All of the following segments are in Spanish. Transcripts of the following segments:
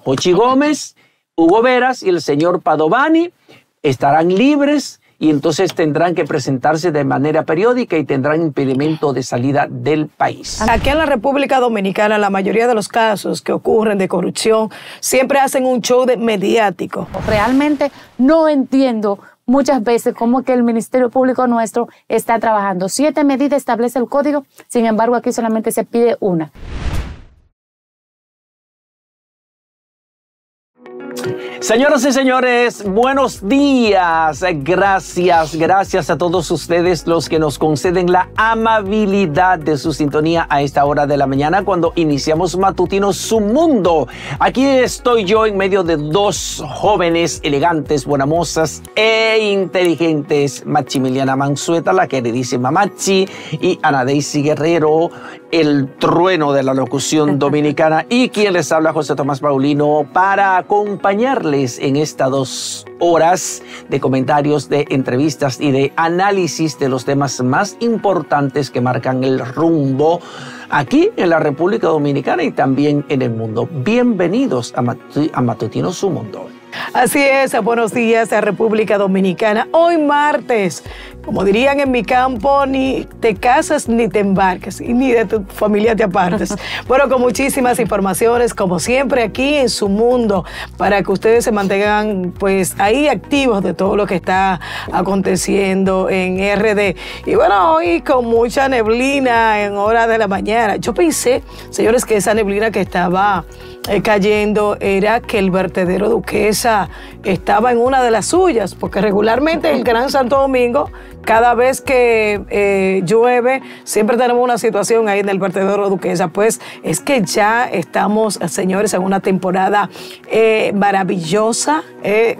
Jochi Gómez, Hugo Veras y el señor Padovani estarán libres y entonces tendrán que presentarse de manera periódica y tendrán impedimento de salida del país. Aquí en la República Dominicana, la mayoría de los casos que ocurren de corrupción siempre hacen un show mediático. Realmente no entiendo muchas veces cómo que el Ministerio Público nuestro está trabajando. 7 medidas establece el código, sin embargo aquí solamente se pide una. Señoras y señores, buenos días. Gracias a todos ustedes los que nos conceden la amabilidad de su sintonía a esta hora de la mañana cuando iniciamos Matutino Su Mundo. Aquí estoy yo en medio de dos jóvenes elegantes, buenamosas e inteligentes. Maximiliana Mansueta, la queridísima Maxi, y Ana Daisy Guerrero, el trueno de la locución dominicana, y quien les habla, José Tomás Paulino, para acompañarles en estas 2 horas de comentarios, de entrevistas y de análisis de los temas más importantes que marcan el rumbo aquí en la República Dominicana y también en el mundo. Bienvenidos a Matutino Su Mundo. Así es, buenos días a República Dominicana. Hoy martes, como dirían en mi campo, ni te casas ni te embarques y ni de tu familia te apartes. Bueno, con muchísimas informaciones, como siempre, aquí en Su Mundo, para que ustedes se mantengan pues ahí activos de todo lo que está aconteciendo en RD. Y bueno, hoy con mucha neblina en horas de la mañana. Yo pensé, señores, que esa neblina que estaba cayendo era que el vertedero Duquesa estaba en una de las suyas, porque regularmente en el Gran Santo Domingo, cada vez que llueve, siempre tenemos una situación ahí en el vertedero Duquesa. Pues es que ya estamos, señores, en una temporada maravillosa,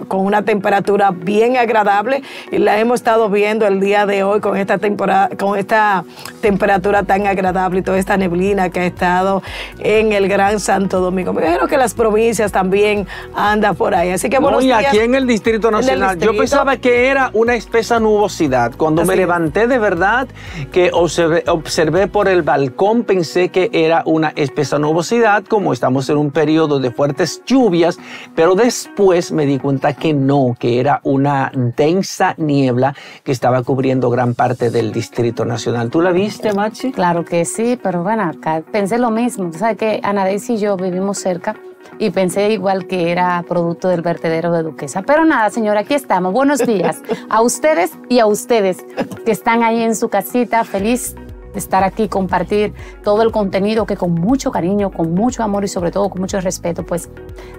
con una temperatura bien agradable, y la hemos estado viendo el día de hoy con esta temporada, con esta temperatura tan agradable y toda esta neblina que ha estado en el Gran Santo Domingo. Me imagino que las provincias también andan por ahí. Así que buenos días. Aquí en el Distrito Nacional, yo pensaba que era una espesa nubosidad. Cuando me levanté, de verdad, que observé por el balcón, pensé que era una espesa nubosidad, como estamos en un periodo de fuertes lluvias, pero después me di cuenta que no, que era una densa niebla que estaba cubriendo gran parte del Distrito Nacional. ¿Tú la viste, Maxi? Claro que sí, pero bueno, acá pensé lo mismo. Tú sabes que Ana Daisy y yo vivimos cerca y pensé igual que era producto del vertedero de Duquesa. Pero nada, señora, aquí estamos. Buenos días a ustedes y a ustedes que están ahí en su casita. Feliz de estar aquí, compartir todo el contenido que con mucho cariño, con mucho amor y sobre todo con mucho respeto, pues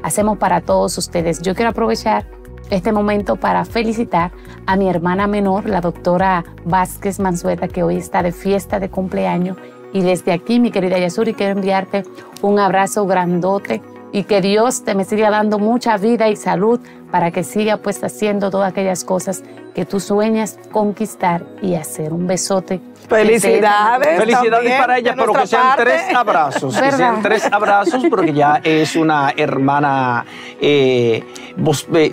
hacemos para todos ustedes. Yo quiero aprovechar este momento para felicitar a mi hermana menor, la doctora Vázquez Mansueta, que hoy está de fiesta de cumpleaños. Y desde aquí, mi querida Yasuri, quiero enviarte un abrazo grandote y que Dios te me siga dando mucha vida y salud para que siga pues haciendo todas aquellas cosas que tú sueñas conquistar y hacer. Un besote. Felicidades. Felicidades para ella, pero que sean 3 abrazos. Que sean 3 abrazos, porque ya es una hermana,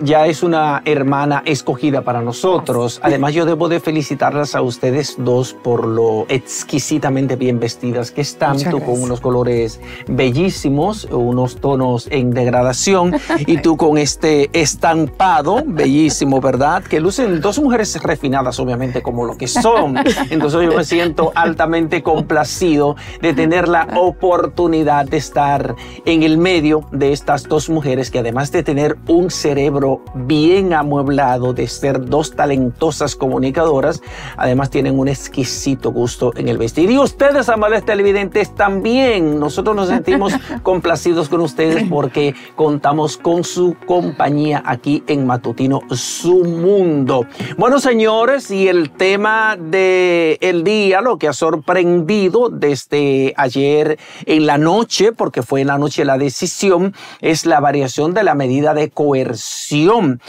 ya es una hermana escogida para nosotros. Además, yo debo de felicitarlas a ustedes dos por lo exquisitamente bien vestidas que están. Tú con unos colores bellísimos, unos tonos en degradación, y tú con este estampado bellísimo, ¿verdad? Que lucen 2 mujeres refinadas, obviamente, como lo que son. Entonces yo me siento altamente complacido de tener la oportunidad de estar en el medio de estas 2 mujeres que, además de tener un cerebro bien amueblado, de ser 2 talentosas comunicadoras, además tienen un exquisito gusto en el vestir. Y ustedes, amables televidentes, también. Nosotros nos sentimos complacidos con ustedes porque contamos con su compañía aquí en Matutino Su Mundo. Bueno, señores, y el tema del día, lo que ha sorprendido desde ayer en la noche, porque fue en la noche la decisión, es la variación de la medida de coerción.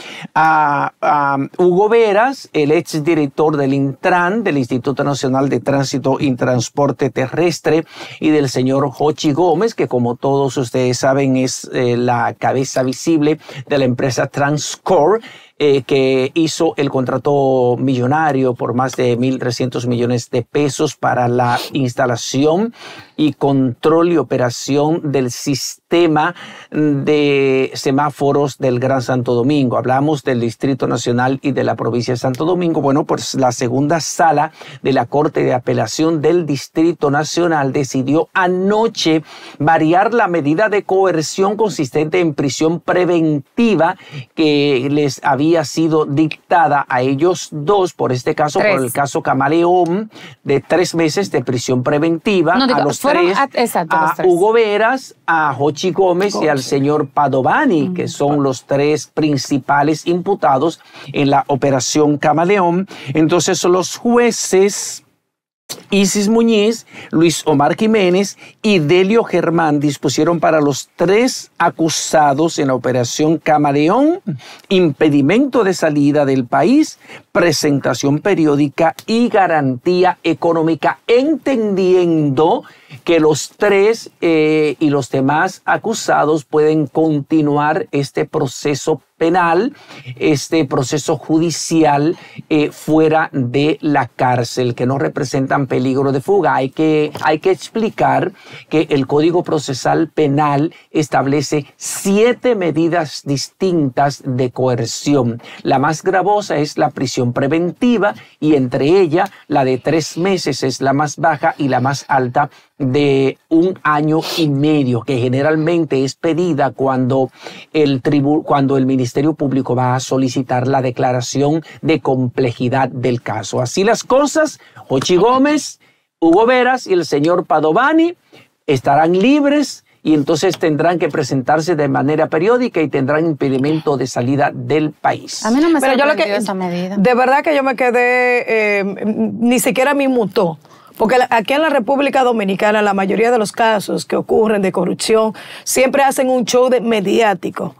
Hugo Veras, el exdirector del Intran, del Instituto Nacional de Tránsito y Transporte Terrestre, y del señor Jochi Gómez, que como todos ustedes saben es la cabeza visible de la empresa Transcorp, que hizo el contrato millonario por más de 1.300 millones de pesos para la instalación y control y operación del sistema de semáforos del Gran Santo Domingo. Hablamos del Distrito Nacional y de la provincia de Santo Domingo. Bueno, pues la segunda sala de la Corte de Apelación del Distrito Nacional decidió anoche variar la medida de coerción consistente en prisión preventiva que les había sido dictada a ellos dos, por este caso, por el caso Camaleón, de 3 meses de prisión preventiva, a los tres, a Hugo Veras, a Jochi Gómez y al señor Padovani, que son los 3 principales imputados en la operación Camaleón. Entonces los jueces Isis Muñiz, Luis Omar Jiménez y Delio Germán dispusieron para los 3 acusados en la operación Camaleón impedimento de salida del país, presentación periódica y garantía económica, entendiendo que los 3 y los demás acusados pueden continuar este proceso penal, este proceso judicial fuera de la cárcel, que no representan peligro de fuga. Hay que explicar que el Código Procesal Penal establece 7 medidas distintas de coerción. La más gravosa es la prisión preventiva y entre ella la de 3 meses es la más baja y la más alta de 1 año y medio, que generalmente es pedida cuando el Ministerio Público va a solicitar la declaración de complejidad del caso. Así las cosas, Jochi Gómez, Hugo Veras y el señor Padovani estarán libres y entonces tendrán que presentarse de manera periódica y tendrán impedimento de salida del país. A mí no me sorprendió esa medida. De verdad que yo me quedé, ni siquiera me inmutó. Porque aquí en la República Dominicana, la mayoría de los casos que ocurren de corrupción siempre hacen un show mediático.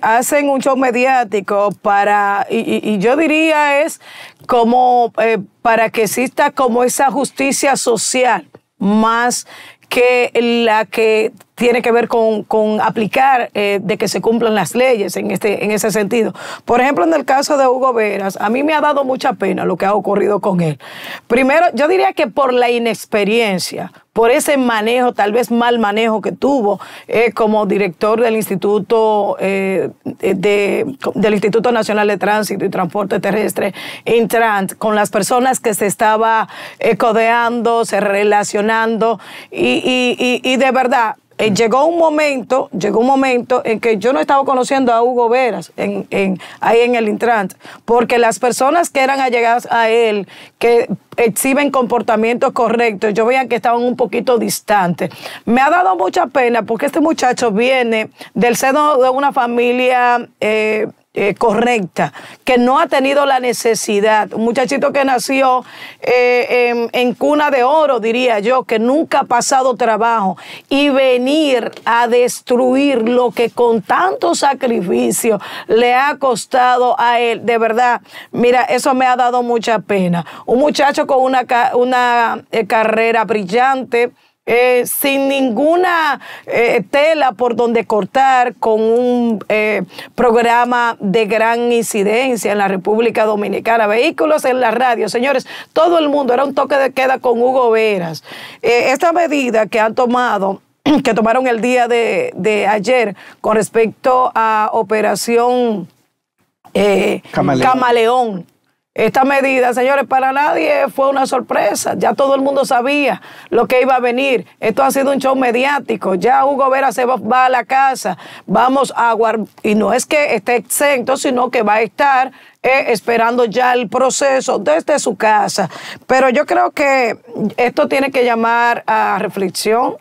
Hacen un show mediático para, y yo diría es como para que exista como esa justicia social más que la que tiene que ver con aplicar de que se cumplan las leyes en ese sentido. Por ejemplo, en el caso de Hugo Veras, a mí me ha dado mucha pena lo que ha ocurrido con él. Primero, yo diría que por la inexperiencia, por ese manejo, tal vez mal manejo que tuvo como director del Instituto del Instituto Nacional de Tránsito y Transporte Terrestre, Intrant, con las personas que se estaba codeando, se relacionando y de verdad. Llegó un momento en que yo no estaba conociendo a Hugo Veras ahí en el Intrant, porque las personas que eran allegadas a él, que exhiben comportamientos correctos, yo veía que estaban un poquito distantes. Me ha dado mucha pena porque este muchacho viene del seno de una familia correcta, que no ha tenido la necesidad, un muchachito que nació en cuna de oro, diría yo, que nunca ha pasado trabajo, y venir a destruir lo que con tanto sacrificio le ha costado a él, de verdad, mira, eso me ha dado mucha pena. Un muchacho con una carrera brillante, sin ninguna tela por donde cortar, con un programa de gran incidencia en la República Dominicana, vehículos en la radio, señores, todo el mundo, era un toque de queda con Hugo Veras. Esta medida que tomaron el día de ayer con respecto a Operación Camaleón. Esta medida, señores, para nadie fue una sorpresa. Ya todo el mundo sabía lo que iba a venir. Esto ha sido un show mediático. Ya Hugo Veras se va a la casa. Vamos a guardar. Y no es que esté exento, sino que va a estar esperando ya el proceso desde su casa. Pero yo creo que esto tiene que llamar a reflexión,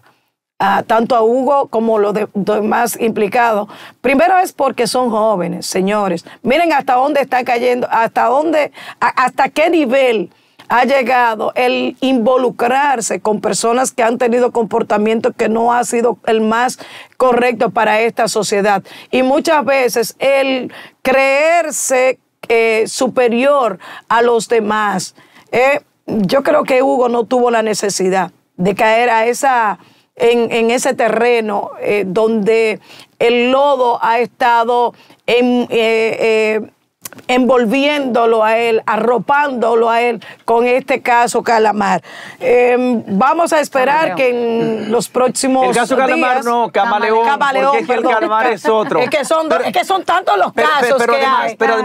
tanto a Hugo como los demás implicados. Primero es porque son jóvenes, señores. Miren hasta dónde está cayendo, hasta qué nivel ha llegado el involucrarse con personas que han tenido comportamiento que no ha sido el más correcto para esta sociedad. Y muchas veces el creerse superior a los demás. Yo creo que Hugo no tuvo la necesidad de caer en ese terreno donde el lodo ha estado envolviéndolo a él, arropándolo a él con este caso Calamar. Vamos a esperar que en los próximos días... El caso Calamar no, Camaleón, porque es que el Calamar es otro. Es que son tantos los casos que hay. Pero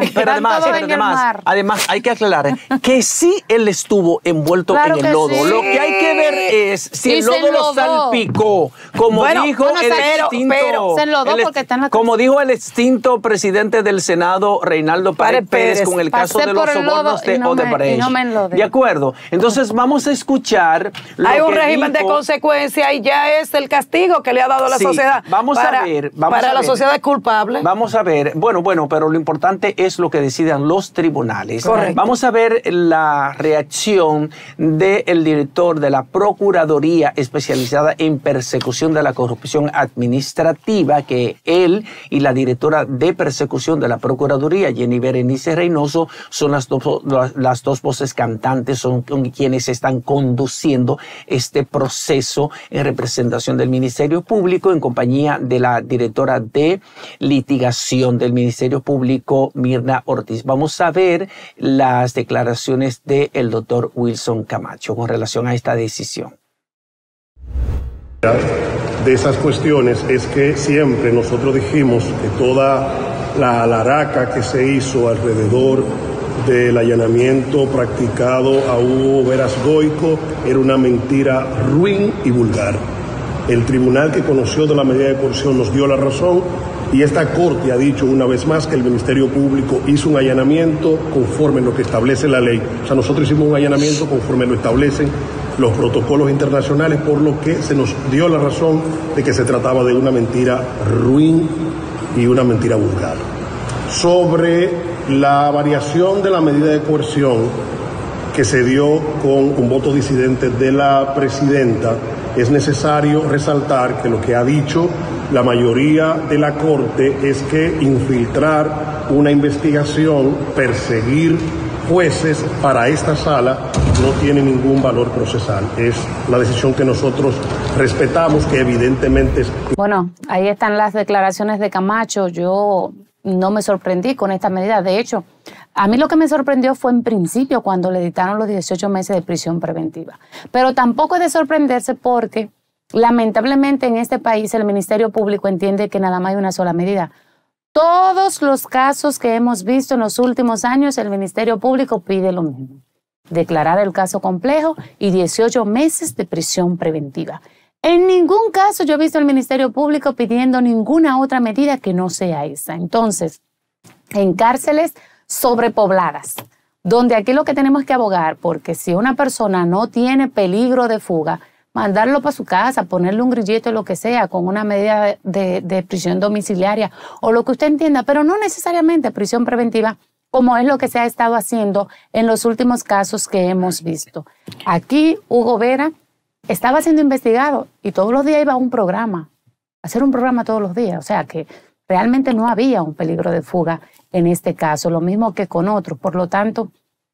además hay que aclarar que sí él estuvo envuelto en el lodo. Sí. Lo que hay que ver es si el lodo lo salpicó, como dijo el extinto... se enlodó porque está en la como dijo el extinto presidente del Senado, Reinaldo Pared Pérez, con el caso de los sobornos de Odebrecht. De acuerdo. Entonces vamos a escuchar lo hay un que régimen dijo, de consecuencia y ya es el castigo que le ha dado la sociedad. Vamos a ver. La sociedad es culpable. Vamos a ver. Bueno, pero lo importante es lo que decidan los tribunales. Correcto. Vamos a ver la reacción del director de la Procuraduría especializada en persecución de la corrupción administrativa, que él y la directora de persecución de la Procuraduría, Jenny Berenice Reynoso, son las dos voces cantantes, son quienes están conduciendo este proceso en representación del Ministerio Público en compañía de la directora de litigación del Ministerio Público, Mirna Ortiz. Vamos a ver las declaraciones del doctor Wilson Camacho con relación a esta decisión. De esas cuestiones es que siempre nosotros dijimos que toda la alaraca que se hizo alrededor del allanamiento practicado a Hugo Veras Goico era una mentira ruin y vulgar. El tribunal que conoció de la medida de coerción nos dio la razón y esta Corte ha dicho una vez más que el Ministerio Público hizo un allanamiento conforme a lo que establece la ley. O sea, nosotros hicimos un allanamiento conforme lo establecen los protocolos internacionales, por lo que se nos dio la razón de que se trataba de una mentira ruin y una mentira vulgar. Sobre la variación de la medida de coerción que se dio con un voto disidente de la presidenta, es necesario resaltar que lo que ha dicho la mayoría de la Corte es que infiltrar una investigación, perseguir jueces para esta sala no tiene ningún valor procesal. Es la decisión que nosotros respetamos, que evidentemente es... Bueno, ahí están las declaraciones de Camacho. Yo no me sorprendí con esta medida. De hecho, a mí lo que me sorprendió fue en principio cuando le dictaron los 18 meses de prisión preventiva. Pero tampoco es de sorprenderse porque lamentablemente en este país el Ministerio Público entiende que nada más hay una sola medida. Todos los casos que hemos visto en los últimos años, el Ministerio Público pide lo mismo. Declarar el caso complejo y 18 meses de prisión preventiva. En ningún caso yo he visto al Ministerio Público pidiendo ninguna otra medida que no sea esa. Entonces, en cárceles sobrepobladas, donde aquí lo que tenemos que abogar, porque si una persona no tiene peligro de fuga, mandarlo para su casa, ponerle un grillete, lo que sea, con una medida de prisión domiciliaria o lo que usted entienda, pero no necesariamente prisión preventiva, como es lo que se ha estado haciendo en los últimos casos que hemos visto. Aquí Hugo Vera estaba siendo investigado y todos los días iba a un programa, a hacer un programa todos los días, o sea que realmente no había un peligro de fuga en este caso, lo mismo que con otros. Por lo tanto,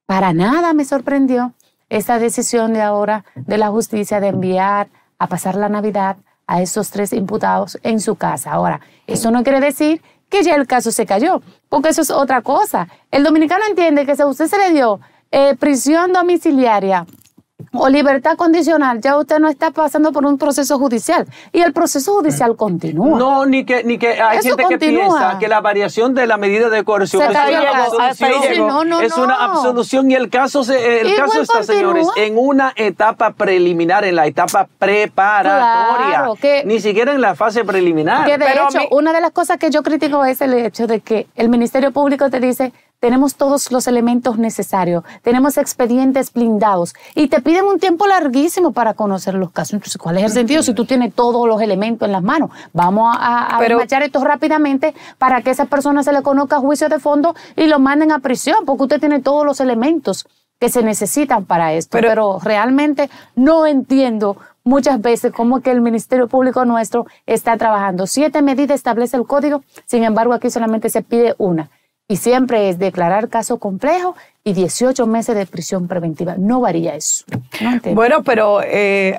para nada me sorprendió esta decisión de ahora de la justicia de enviar a pasar la Navidad a esos 3 imputados en su casa. Ahora, eso no quiere decir que ya el caso se cayó, porque eso es otra cosa. El dominicano entiende que si a usted se le dio prisión domiciliaria o libertad condicional, ya usted no está pasando por un proceso judicial y el proceso judicial continúa. No, ni que hay gente que piensa que la variación de la medida de coerción es una absolución y el caso está, señores, en una etapa preliminar, en la etapa preparatoria, claro, ni siquiera en la fase preliminar. Que de hecho, una de las cosas que yo critico es el hecho de que el Ministerio Público te dice: tenemos todos los elementos necesarios, tenemos expedientes blindados y te piden un tiempo larguísimo para conocer los casos. Entonces, ¿cuál es el sentido si tú tienes todos los elementos en las manos? Vamos a despachar esto rápidamente para que a esa persona se le conozca juicio de fondo y lo manden a prisión, porque usted tiene todos los elementos que se necesitan para esto. Pero realmente no entiendo muchas veces cómo que el Ministerio Público nuestro está trabajando. 7 medidas establece el código, sin embargo aquí solamente se pide una. Y siempre es declarar caso complejo y 18 meses de prisión preventiva. No varía eso. No entiendo. Bueno, pero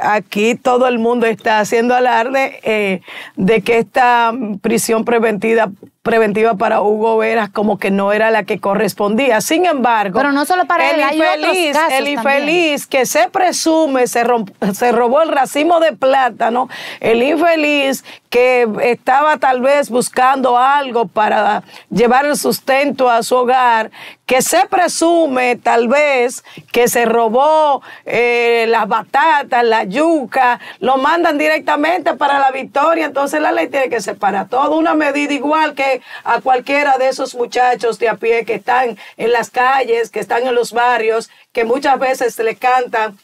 aquí todo el mundo está haciendo alarde de que esta prisión preventiva para Hugo Veras como que no era la que correspondía. Sin embargo, pero no solo para él, hay otros casos el infeliz que se presume se robó el racimo de plátano, el infeliz que estaba tal vez buscando algo para llevar el sustento a su hogar, que se presume tal vez que se robó las batatas, la yuca, lo mandan directamente para la Victoria. Entonces la ley tiene que separar todo, una medida igual que a cualquiera de esos muchachos de a pie que están en las calles, que están en los barrios, que muchas veces le cantan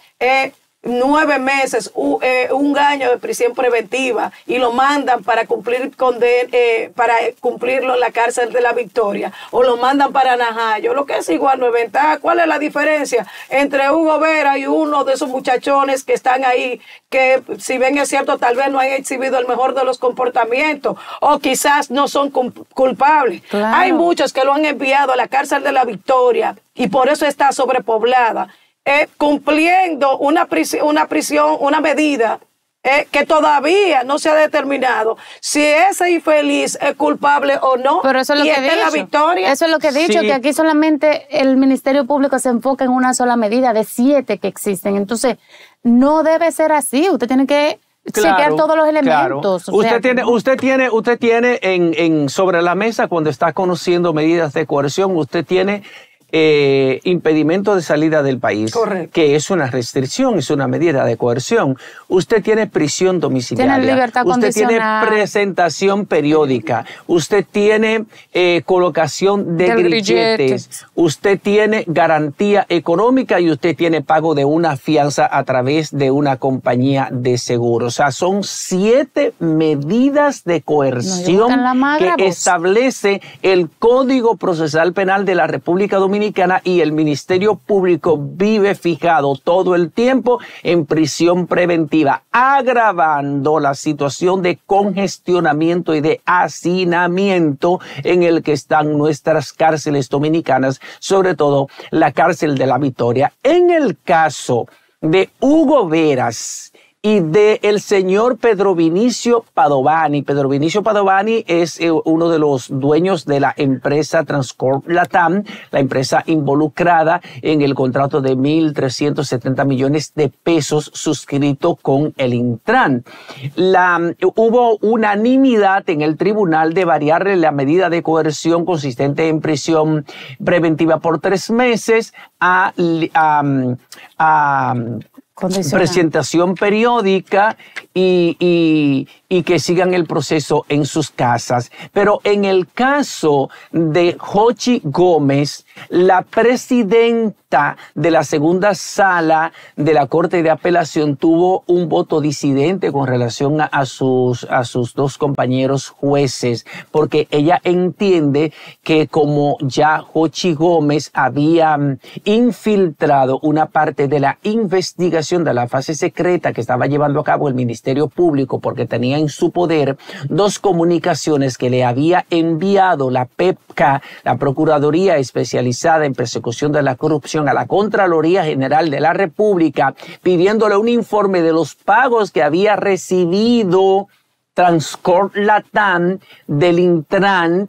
9 meses, un año de prisión preventiva y lo mandan para para cumplirlo en la cárcel de la Victoria, o lo mandan para Najayo, lo que es igual, no es ventaja. ¿Cuál es la diferencia entre Hugo Vera y uno de esos muchachones que están ahí, que si bien es cierto tal vez no han exhibido el mejor de los comportamientos o quizás no son culpables? Claro. Hay muchos que lo han enviado a la cárcel de la Victoria y por eso está sobrepoblada, cumpliendo una medida que todavía no se ha determinado si ese infeliz es culpable o no. Pero eso es lo que he dicho. La Victoria. Eso es lo que he dicho, sí. Que aquí solamente el Ministerio Público se enfoca en una sola medida de 7 que existen. Entonces, no debe ser así. Usted tiene que chequear todos los elementos. Claro. Usted tiene en sobre la mesa, cuando está conociendo medidas de coerción, usted tiene impedimento de salida del país. Correcto. Que es una restricción, es una medida de coerción. Usted tiene prisión domiciliaria. Tiene libertad usted condicional. Tiene presentación periódica. Usted tiene colocación de grilletes. Usted tiene garantía económica y usted tiene pago de una fianza a través de una compañía de seguro. O sea, son 7 medidas de coerción que establece el Código Procesal Penal de la República Dominicana, y el Ministerio Público vive fijado todo el tiempo en prisión preventiva, agravando la situación de congestionamiento y de hacinamiento en el que están nuestras cárceles dominicanas, sobre todo la cárcel de la Victoria. En el caso de Hugo Veras y de el señor Pedro Vinicio Padovani. Pedro Vinicio Padovani es uno de los dueños de la empresa Transcorp Latam, la empresa involucrada en el contrato de 1.370 millones de pesos suscrito con el Intran. Hubo unanimidad en el tribunal de variarle la medida de coerción consistente en prisión preventiva por 3 meses a presentación periódica y que sigan el proceso en sus casas. Pero en el caso de Jochi Gómez, la presidenta de la segunda sala de la Corte de Apelación tuvo un voto disidente con relación a sus 2 compañeros jueces, porque ella entiende que como ya Jochi Gómez había infiltrado una parte de la investigación de la fase secreta que estaba llevando a cabo el Ministerio Público, porque tenía en su poder 2 comunicaciones que le había enviado la PEPCA, la Procuraduría Especializada en Persecución de la Corrupción, a la Contraloría General de la República, pidiéndole un informe de los pagos que había recibido Transcorp Latam del Intran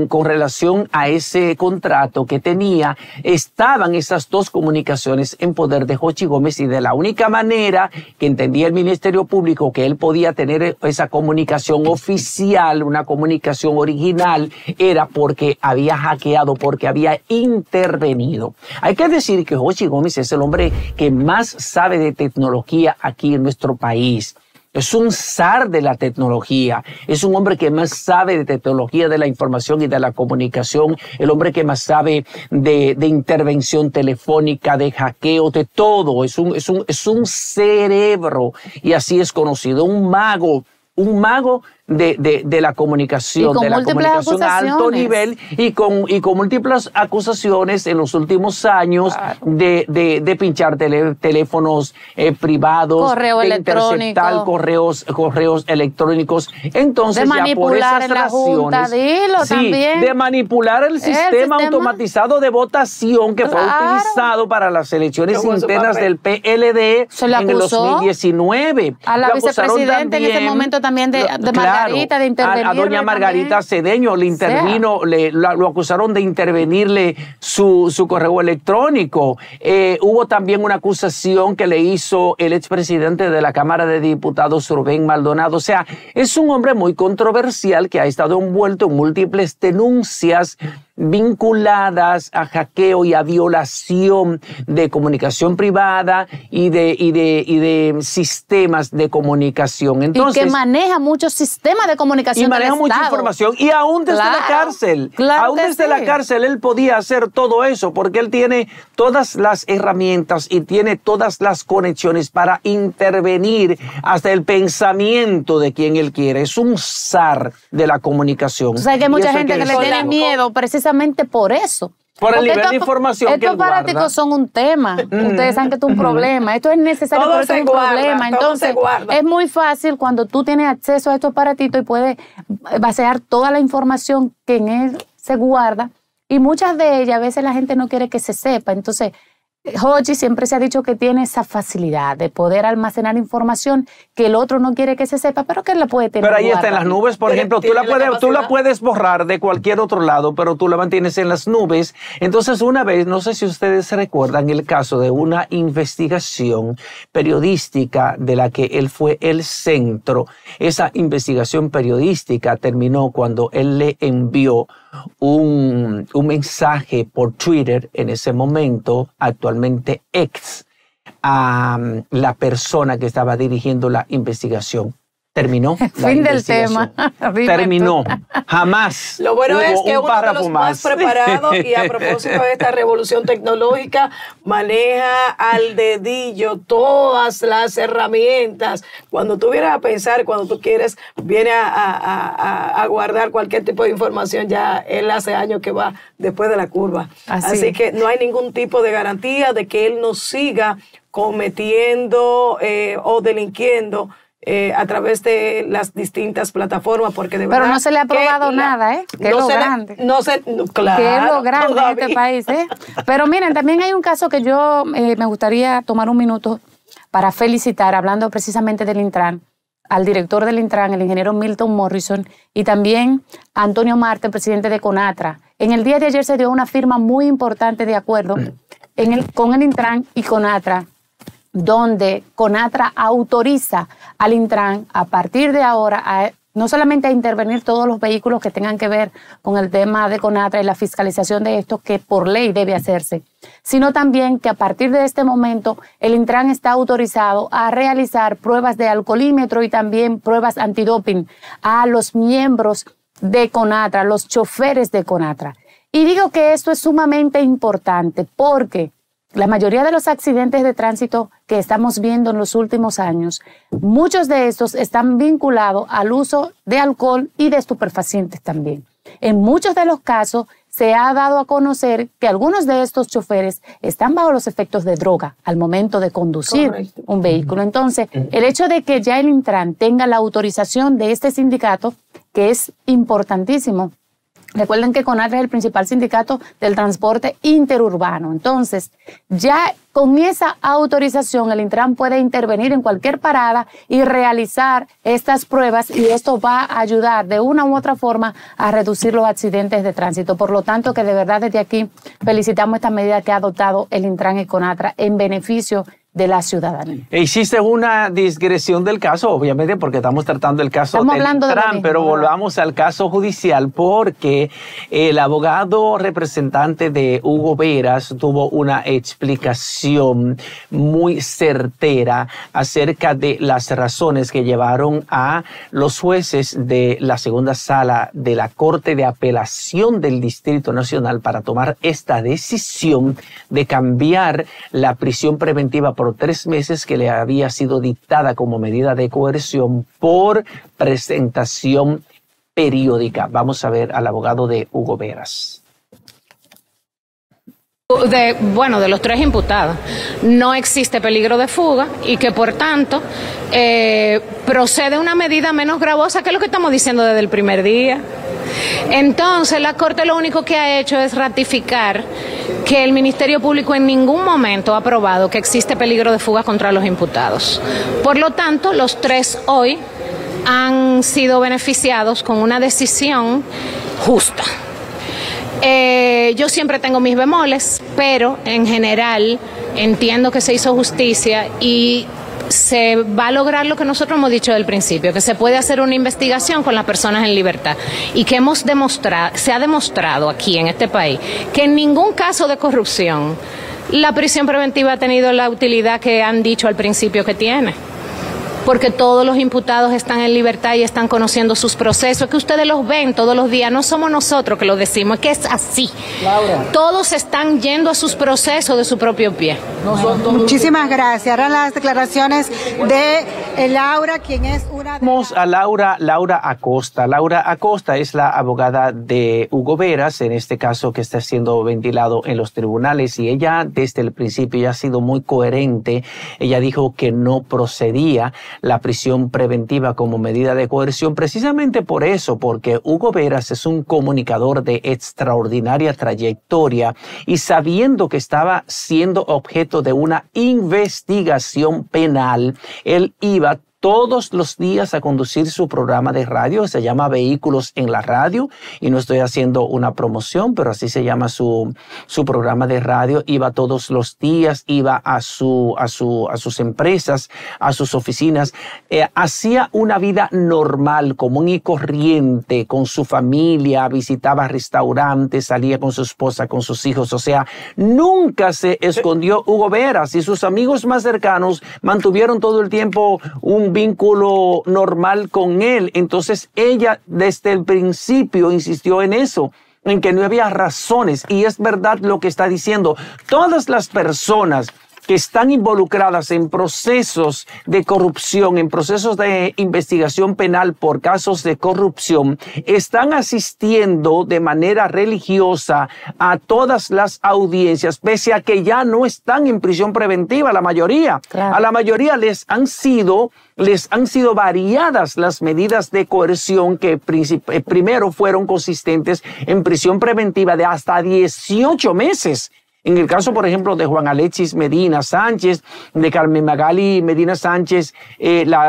con relación a ese contrato que tenía. Estaban esas 2 comunicaciones en poder de Jochi Gómez, y de la única manera que entendía el Ministerio Público que él podía tener esa comunicación oficial, una comunicación original, era porque había hackeado, porque había intervenido. Hay que decir que Jochi Gómez es el hombre que más sabe de tecnología aquí en nuestro país. Es un zar de la tecnología, es un hombre que más sabe de tecnología de la información y de la comunicación, el hombre que más sabe de intervención telefónica, de hackeo, de todo. Es un cerebro, y así es conocido, un mago de la comunicación, de la comunicación a alto nivel y con múltiples acusaciones en los últimos años de pinchar teléfonos privados, correo de electrónico, interceptar correos electrónicos. Entonces, de manipular ya por esas en la Junta, dilo también. De manipular el sistema automatizado de votación que fue utilizado para las elecciones internas del PLD en el 2019. A la vicepresidenta en ese momento también de Margarita, de intervenir. A doña Margarita Cedeño le intervino, lo acusaron de intervenirle su correo electrónico. Hubo también una acusación que le hizo el expresidente de la Cámara de Diputados, Rubén Maldonado. O sea, es un hombre muy controversial que ha estado envuelto en múltiples denuncias vinculadas a hackeo y a violación de comunicación privada y de sistemas de comunicación. Entonces, y que maneja muchos sistemas de comunicación. Y maneja mucha información. Y aún desde la cárcel. Aún desde la cárcel él podía hacer todo eso porque él tiene todas las herramientas y tiene todas las conexiones para intervenir hasta el pensamiento de quien él quiere. Es un zar de la comunicación. O sea, que hay mucha gente que le tiene miedo precisamente por eso. Por el nivel de información que él guarda. Estos aparatos son un tema. Ustedes saben que esto es un problema. Esto es necesario, pero esto es un problema. Entonces, es muy fácil cuando tú tienes acceso a estos aparatitos y puedes basear toda la información que en él se guarda. Y muchas de ellas, a veces la gente no quiere que se sepa. Entonces, Hochi siempre se ha dicho que tiene esa facilidad de poder almacenar información que el otro no quiere que se sepa, pero que él la puede tener. Pero ahí está en las nubes, por ejemplo, tú la puedes borrar de cualquier otro lado, pero tú la mantienes en las nubes. Entonces, una vez, no sé si ustedes recuerdan el caso de una investigación periodística de la que él fue el centro. Esa investigación periodística terminó cuando él le envió un mensaje por Twitter en ese momento, actualmente X, a la persona que estaba dirigiendo la investigación. Terminó la fin del tema. Terminó. Jamás. Lo bueno es que un uno de los más preparados y a propósito de esta revolución tecnológica maneja al dedillo todas las herramientas. Cuando tú vienes a pensar, cuando tú quieres, viene a guardar cualquier tipo de información, ya él hace años que va después de la curva. Así que no hay ningún tipo de garantía de que él no siga cometiendo o delinquiendo a través de las distintas plataformas, porque de verdad... Pero no se le ha probado nada, ¿eh? Que es lo grande. Claro, que es lo grande en este país, ¿eh? Pero miren, también hay un caso que yo me gustaría tomar un minuto para felicitar, hablando precisamente del Intran, al director del Intran, el ingeniero Milton Morrison, y también a Antonio Marte, presidente de CONATRA. En el día de ayer se dio una firma muy importante de acuerdo con el Intran y CONATRA, donde CONATRA autoriza al Intran a partir de ahora no solamente a intervenir todos los vehículos que tengan que ver con el tema de CONATRA y la fiscalización de esto que por ley debe hacerse, sino también que a partir de este momento el Intran está autorizado a realizar pruebas de alcoholímetro y también pruebas antidoping a los miembros de CONATRA, los choferes de CONATRA. Y digo que esto es sumamente importante porque la mayoría de los accidentes de tránsito que estamos viendo en los últimos años, muchos de estos están vinculados al uso de alcohol y de estupefacientes también. En muchos de los casos se ha dado a conocer que algunos de estos choferes están bajo los efectos de droga al momento de conducir un vehículo. Entonces, el hecho de que ya el Intran tenga la autorización de este sindicato, que es importantísimo. Recuerden que CONATRA es el principal sindicato del transporte interurbano. Entonces, ya con esa autorización, el Intran puede intervenir en cualquier parada y realizar estas pruebas, y esto va a ayudar de una u otra forma a reducir los accidentes de tránsito. Por lo tanto, que de verdad desde aquí felicitamos esta medida que ha adoptado el Intran y CONATRA en beneficio de la ciudadanía. Hiciste una digresión del caso, obviamente, porque estamos tratando el caso del Intran, pero volvamos al caso judicial, porque el abogado representante de Hugo Veras tuvo una explicación muy certera acerca de las razones que llevaron a los jueces de la segunda sala de la Corte de Apelación del Distrito Nacional para tomar esta decisión de cambiar la prisión preventiva por 3 meses que le había sido dictada como medida de coerción por presentación periódica. Vamos a ver al abogado de Hugo Veras. De los 3 imputados, no existe peligro de fuga y que por tanto procede una medida menos gravosa que lo que estamos diciendo desde el primer día. Entonces la Corte lo único que ha hecho es ratificar que el Ministerio Público en ningún momento ha probado que existe peligro de fuga contra los imputados. Por lo tanto, los 3 hoy han sido beneficiados con una decisión justa. Yo siempre tengo mis bemoles, pero en general entiendo que se hizo justicia y se va a lograr lo que nosotros hemos dicho desde el principio, que se puede hacer una investigación con las personas en libertad y que se ha demostrado aquí en este país que en ningún caso de corrupción la prisión preventiva ha tenido la utilidad que han dicho al principio que tiene. Porque todos los imputados están en libertad y están conociendo sus procesos, que ustedes los ven todos los días, no somos nosotros que lo decimos, es que es así. Laura. Todos están yendo a sus procesos de su propio pie. Muchísimas gracias. Ahora las declaraciones de Laura, quien es una de... Vamos a Laura Acosta. Laura Acosta es la abogada de Hugo Veras, en este caso que está siendo ventilado en los tribunales, y ella desde el principio ya ha sido muy coherente. Ella dijo que no procedía la prisión preventiva como medida de coerción, precisamente por eso, porque Hugo Veras es un comunicador de extraordinaria trayectoria y sabiendo que estaba siendo objeto de una investigación penal, él iba todos los días a conducir su programa de radio, se llama Vehículos en la Radio, y no estoy haciendo una promoción, pero así se llama su programa de radio. Iba todos los días, iba a sus empresas, a sus oficinas, hacía una vida normal, común y corriente, con su familia, visitaba restaurantes, salía con su esposa, con sus hijos, o sea, nunca se escondió Hugo Veras, y sus amigos más cercanos mantuvieron todo el tiempo un vínculo normal con él. Entonces ella desde el principio insistió en eso, en que no había razones, y es verdad lo que está diciendo. Todas las personas que están involucradas en procesos de corrupción, en procesos de investigación penal por casos de corrupción, están asistiendo de manera religiosa a todas las audiencias, pese a que ya no están en prisión preventiva, la mayoría. Claro. A la mayoría les han sido variadas las medidas de coerción que primero fueron consistentes en prisión preventiva de hasta 18 meses. En el caso, por ejemplo, de Juan Alexis Medina Sánchez, de Carmen Magali Medina Sánchez,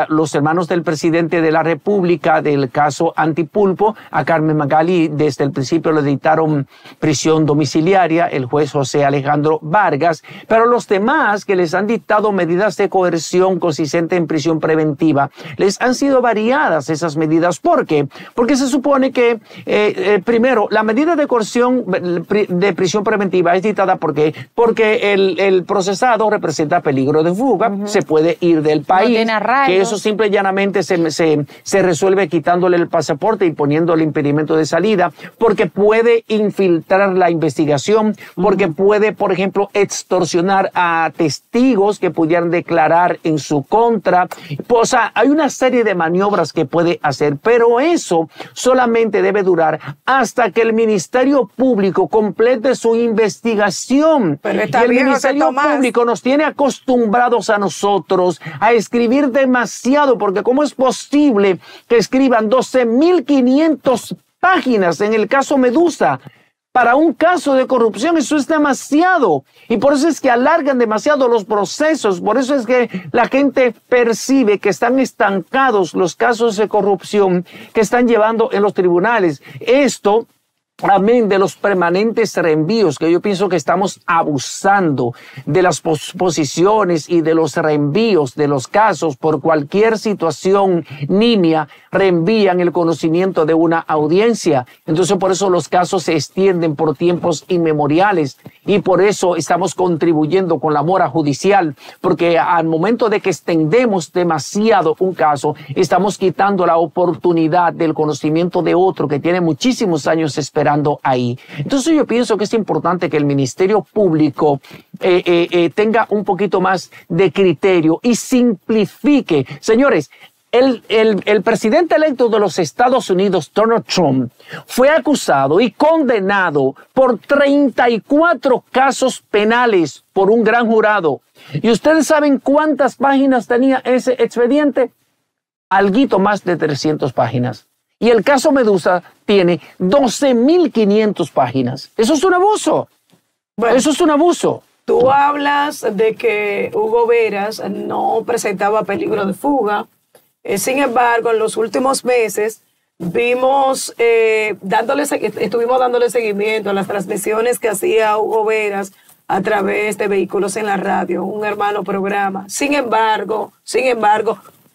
los hermanos del presidente de la República, del caso Antipulpo, a Carmen Magali desde el principio le dictaron prisión domiciliaria, el juez José Alejandro Vargas, pero los demás que les han dictado medidas de coerción consistente en prisión preventiva, les han sido variadas esas medidas. ¿Por qué? Porque se supone que, primero, la medida de coerción de prisión preventiva es dictada porque el procesado representa peligro de fuga, se puede ir del país, que eso simple y llanamente se resuelve quitándole el pasaporte y poniéndole impedimento de salida, porque puede infiltrar la investigación, porque puede, por ejemplo, extorsionar a testigos que pudieran declarar en su contra. O sea, hay una serie de maniobras que puede hacer, pero eso solamente debe durar hasta que el Ministerio Público complete su investigación. Pero y el Ministerio Público nos tiene acostumbrados a nosotros a escribir demasiado, porque ¿cómo es posible que escriban 12.500 páginas en el caso Medusa? Para un caso de corrupción eso es demasiado, y por eso es que alargan demasiado los procesos, por eso es que la gente percibe que están estancados los casos de corrupción que están llevando en los tribunales. Esto, amén de los permanentes reenvíos, que yo pienso que estamos abusando de las posiciones y de los reenvíos de los casos por cualquier situación nimia, reenvían el conocimiento de una audiencia. Entonces por eso los casos se extienden por tiempos inmemoriales, y por eso estamos contribuyendo con la mora judicial, porque al momento de que extendemos demasiado un caso, estamos quitando la oportunidad del conocimiento de otro que tiene muchísimos años esperando operando ahí. Entonces yo pienso que es importante que el Ministerio Público tenga un poquito más de criterio y simplifique. Señores, el presidente electo de los Estados Unidos, Donald Trump, fue acusado y condenado por 34 casos penales por un gran jurado. ¿Y ustedes saben cuántas páginas tenía ese expediente? Alguito más de 300 páginas. Y el caso Medusa tiene 12.500 páginas. Eso es un abuso. Bueno, eso es un abuso. Tú hablas de que Hugo Veras no presentaba peligro de fuga. Sin embargo, en los últimos meses estuvimos dándole seguimiento a las transmisiones que hacía Hugo Veras a través de Vehículos en la Radio, un hermano programa. Sin embargo,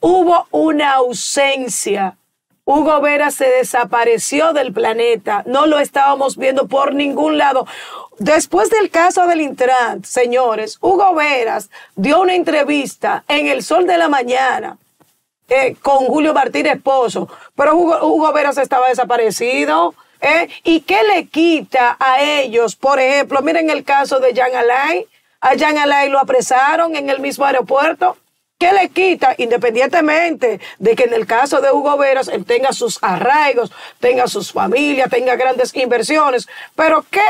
hubo una ausencia. Hugo Veras se desapareció del planeta. No lo estábamos viendo por ningún lado. Después del caso del Intran, señores, Hugo Veras dio una entrevista en El Sol de la Mañana con Julio Martínez Pozo, pero Hugo Veras estaba desaparecido. ¿Y qué le quita a ellos? Por ejemplo, miren el caso de Jean Alain. A Jean Alain lo apresaron en el mismo aeropuerto. ¿Qué le quita? Independientemente de que en el caso de Hugo Veras él tenga sus arraigos, tenga sus familias, tenga grandes inversiones, pero ¿qué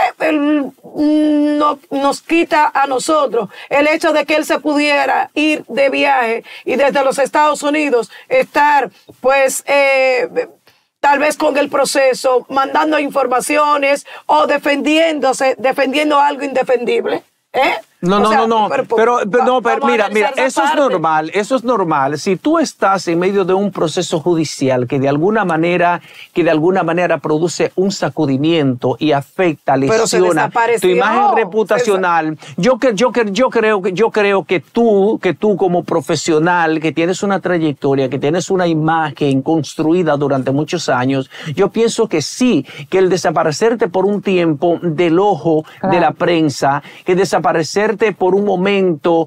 no nos quita a nosotros el hecho de que él se pudiera ir de viaje y desde los Estados Unidos estar, pues, tal vez con el proceso, mandando informaciones o defendiendo algo indefendible? No, pero mira, eso es normal. Si tú estás en medio de un proceso judicial que de alguna manera produce un sacudimiento y afecta, lesiona tu imagen reputacional, yo creo que tú como profesional, que tienes una trayectoria, que tienes una imagen construida durante muchos años, yo pienso que sí, que el desaparecerte por un tiempo del ojo de la prensa, que desaparecerte por un momento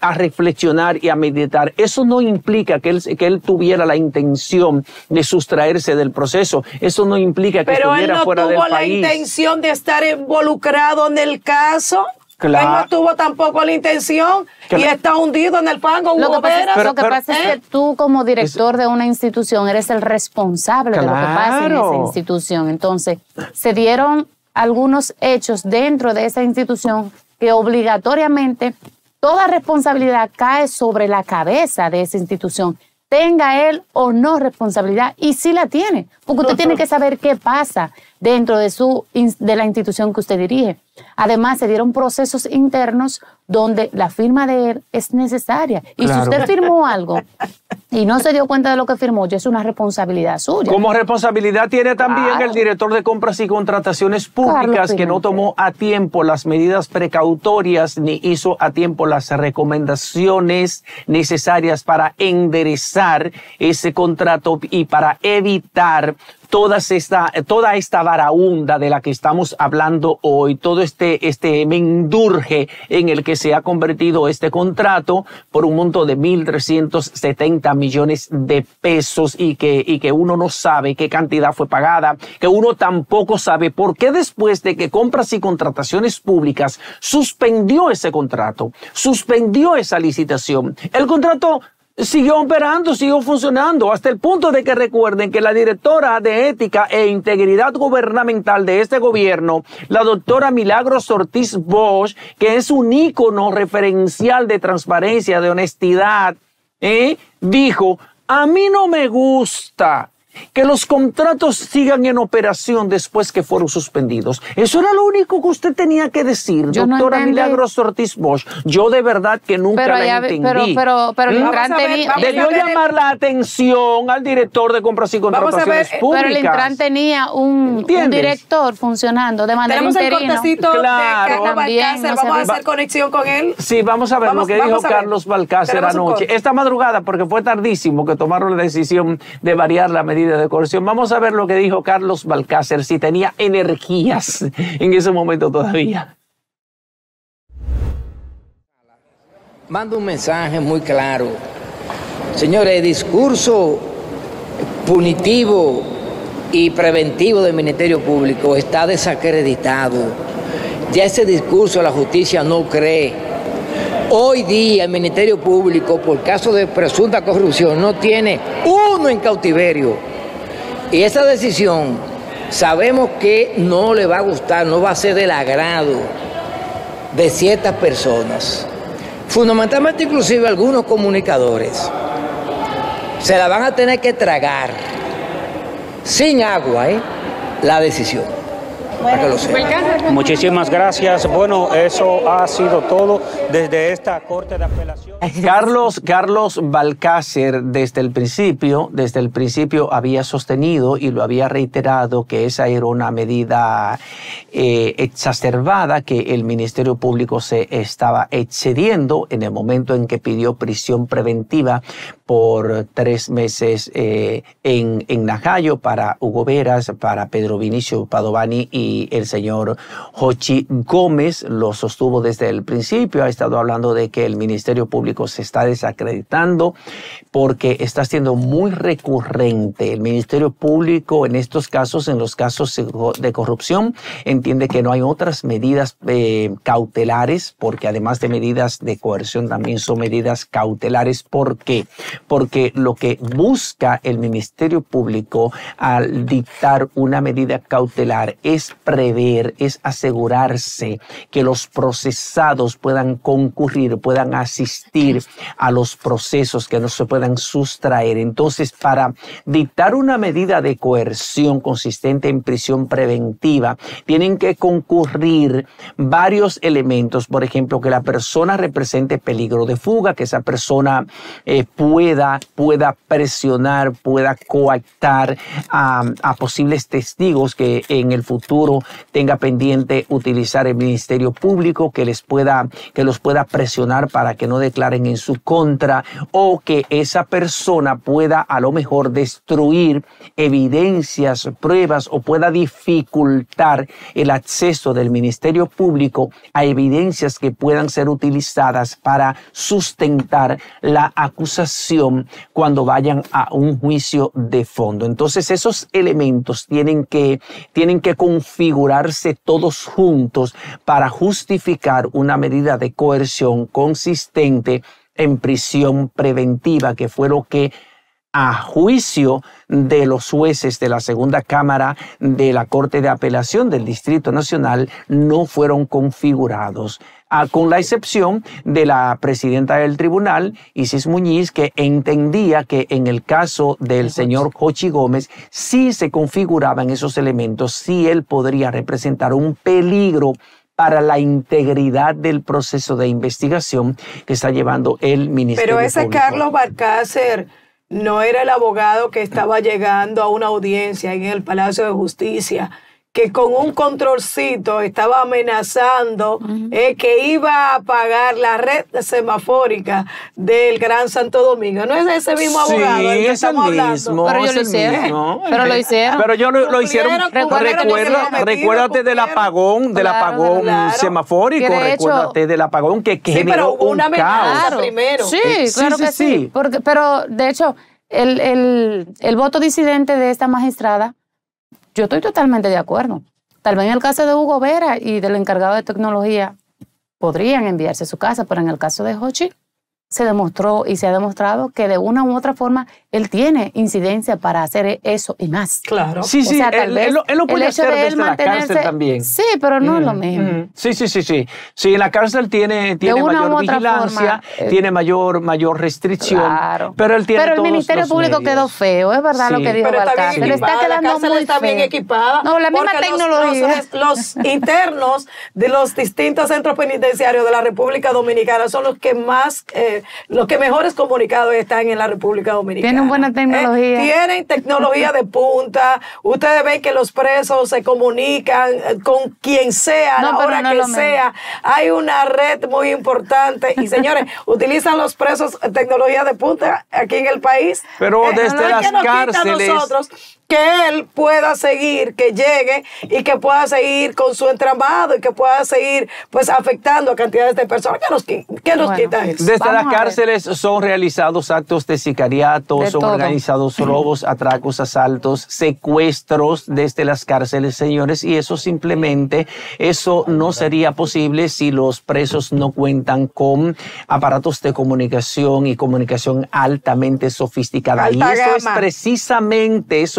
a reflexionar y a meditar, eso no implica que él tuviera la intención de sustraerse del proceso. Eso no implica que estuviera fuera del país. Pero él no tuvo la intención de estar involucrado en el caso. Claro. Él no tuvo tampoco la intención y está hundido en el fango. Lo que pasa es que tú, como director de una institución, eres el responsable de lo que pasa en esa institución. Entonces, se dieron algunos hechos dentro de esa institución que obligatoriamente toda responsabilidad cae sobre la cabeza de esa institución, tenga él o no responsabilidad, y sí la tiene, porque usted tiene que saber qué pasa dentro de la institución que usted dirige. Además, se dieron procesos internos donde la firma de él es necesaria. Y si usted firmó algo y no se dio cuenta de lo que firmó, ya es una responsabilidad suya. Como responsabilidad tiene también el director de compras y contrataciones públicas, que no tomó a tiempo las medidas precautorias ni hizo a tiempo las recomendaciones necesarias para enderezar ese contrato y para evitar toda esta varaunda de la que estamos hablando hoy, todo este mendurje en el que se ha convertido este contrato por un monto de 1.370 millones de pesos y que uno no sabe qué cantidad fue pagada, que uno tampoco sabe por qué después de que Compras y Contrataciones Públicas suspendió ese contrato, suspendió esa licitación. El contrato siguió operando, siguió funcionando, hasta el punto de que recuerden que la directora de Ética e Integridad Gubernamental de este gobierno, la doctora Milagros Ortiz Bosch, que es un ícono referencial de transparencia, de honestidad, dijo: a mí no me gusta que los contratos sigan en operación después que fueron suspendidos. Eso era lo único que usted tenía que decir, doctora Milagros Ortiz Bosch. Yo de verdad que nunca la entendí. Pero el Intran tenía... Debió llamar la atención al director de Compras y Contrataciones Públicas. Pero el Intran tenía un director funcionando de manera interina. Tenemos el cortecito de Carlos Balcácer. Vamos a hacer conexión con él. Sí, vamos a ver lo que dijo Carlos Balcácer anoche. Esta madrugada, porque fue tardísimo que tomaron la decisión de variar la medida de coerción. Vamos a ver lo que dijo Carlos Balcácer, si tenía energías en ese momento todavía. Mando un mensaje muy claro. Señores, el discurso punitivo y preventivo del Ministerio Público está desacreditado. Ya ese discurso la justicia no cree. Hoy día el Ministerio Público, por caso de presunta corrupción, no tiene uno en cautiverio. Y esa decisión sabemos que no le va a gustar, no va a ser del agrado de ciertas personas. Fundamentalmente inclusive algunos comunicadores se la van a tener que tragar sin agua, la decisión. Para que lo sepan. Muchísimas gracias. Bueno, eso ha sido todo desde esta Corte de Apelación. Carlos Balcácer desde el principio había sostenido y lo había reiterado que esa era una medida exacerbada, que el Ministerio Público se estaba excediendo en el momento en que pidió prisión preventiva por 3 meses en Najayo para Hugo Veras, para Pedro Vinicio Padovani y el señor Jochi Gómez. Lo sostuvo desde el principio, ha estado hablando de que el Ministerio Público se está desacreditando porque está siendo muy recurrente. El Ministerio Público en estos casos, en los casos de corrupción, entiende que no hay otras medidas cautelares, porque además de medidas de coerción también son medidas cautelares. ¿Por qué? Porque lo que busca el Ministerio Público al dictar una medida cautelar es prever, es asegurarse que los procesados puedan concurrir, puedan asistir a los procesos, que no se puedan sustraer. Entonces, para dictar una medida de coerción consistente en prisión preventiva, tienen que concurrir varios elementos. Por ejemplo, que la persona represente peligro de fuga, que esa persona pueda presionar, pueda coactar a posibles testigos que en el futuro tenga pendiente utilizar el Ministerio Público, que los pueda presionar para que no declaren en su contra, o que esa persona pueda a lo mejor destruir evidencias, pruebas, o pueda dificultar el acceso del Ministerio Público a evidencias que puedan ser utilizadas para sustentar la acusación cuando vayan a un juicio de fondo. Entonces, esos elementos tienen que configurarse todos juntos para justificar una medida de coerción consistente en prisión preventiva, que fue lo que, a juicio de los jueces de la segunda cámara de la Corte de Apelación del Distrito Nacional, no fueron configurados, con la excepción de la presidenta del tribunal, Isis Muñiz, que entendía que en el caso del señor Jochi Gómez sí se configuraban esos elementos, sí él podría representar un peligro para la integridad del proceso de investigación que está llevando el Ministerio Público. Pero ese Carlos Balcácer no era el abogado que estaba llegando a una audiencia en el Palacio de Justicia, que con un controlcito estaba amenazando que iba a pagar la red semafórica del Gran Santo Domingo. ¿No es ese mismo abogado del que estamos hablando? Pero ellos lo hicieron. Pero lo hicieron. Pero ellos lo hicieron. Recuérdate del apagón, semafórico. Recuérdate del apagón que generó un caos. Primero. Sí, claro que sí. Pero, de hecho, el voto disidente de esta magistrada, yo estoy totalmente de acuerdo. Tal vez en el caso de Hugo Vera y del encargado de tecnología podrían enviarse a su casa, pero en el caso de Jochi se demostró y se ha demostrado que de una u otra forma él tiene incidencia para hacer eso y más. Claro. Sí, sí, él lo puede hacer desde la cárcel también. Sí, pero no es lo mismo. Sí. Sí, en la cárcel tiene mayor vigilancia, tiene mayor restricción. Claro. Pero él tiene el Ministerio Público quedó feo, es verdad lo que dijo Balcácer. Le está quedando muy está bien equipada. No, la misma tecnología. Los internos de los distintos centros penitenciarios de la República Dominicana son los que más... los que mejores comunicados están en la República Dominicana. Tienen buena tecnología. Tienen tecnología de punta. Ustedes ven que los presos se comunican con quien sea, a la hora que sea. Hay una red muy importante. Y señores, utilizan los presos tecnología de punta aquí en el país. Pero desde las cárceles... que él pueda seguir, que llegue y que pueda seguir con su entramado y que pueda seguir pues afectando a cantidades de personas. ¿Qué nos quita eso? Desde las cárceles son realizados actos de sicariato, son organizados robos, atracos, asaltos, secuestros desde las cárceles, señores, y eso simplemente, eso no sería posible si los presos no cuentan con aparatos de comunicación y comunicación altamente sofisticada. Y eso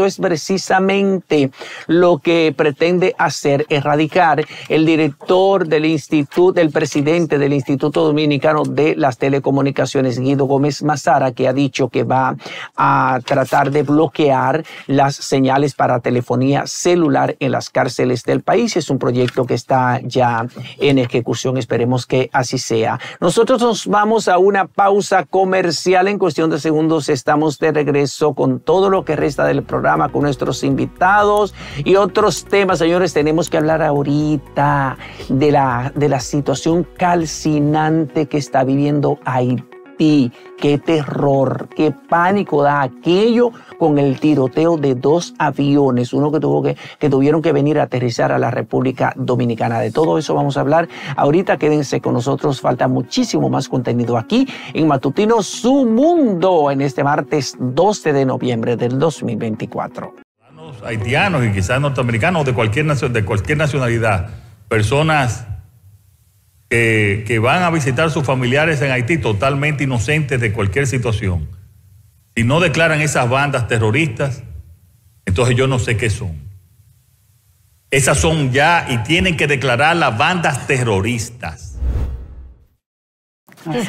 es precisamente lo que pretende hacer, erradicar el director del instituto, el presidente del Instituto Dominicano de las Telecomunicaciones, Guido Gómez Mazara, que ha dicho que va a tratar de bloquear las señales para telefonía celular en las cárceles del país. Es un proyecto que está ya en ejecución. Esperemos que así sea. Nosotros nos vamos a una pausa comercial. En cuestión de segundos estamos de regreso con todo lo que resta del programa, con nuestros invitados y otros temas. Señores, tenemos que hablar ahorita de la situación calcinante que está viviendo Haití. Qué terror, qué pánico da aquello con el tiroteo de 2 aviones, uno que tuvieron que venir a aterrizar a la República Dominicana. De todo eso vamos a hablar ahorita. Quédense con nosotros, falta muchísimo más contenido aquí en Matutino Su Mundo en este martes 12 de noviembre del 2024. Haitianos y quizás norteamericanos de cualquier nacionalidad, personas que van a visitar a sus familiares en Haití totalmente inocentes de cualquier situación. Si no declaran esas bandas terroristas, entonces yo no sé qué son. Esas son ya y tienen que declarar las bandas terroristas.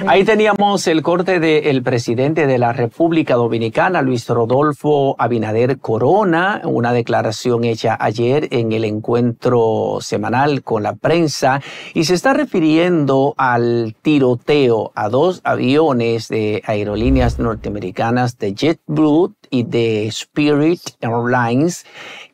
Ahí teníamos el corte del presidente de la República Dominicana, Luis Rodolfo Abinader Corona, una declaración hecha ayer en el encuentro semanal con la prensa, y se está refiriendo al tiroteo a 2 aviones de aerolíneas norteamericanas de JetBlue y de Spirit Airlines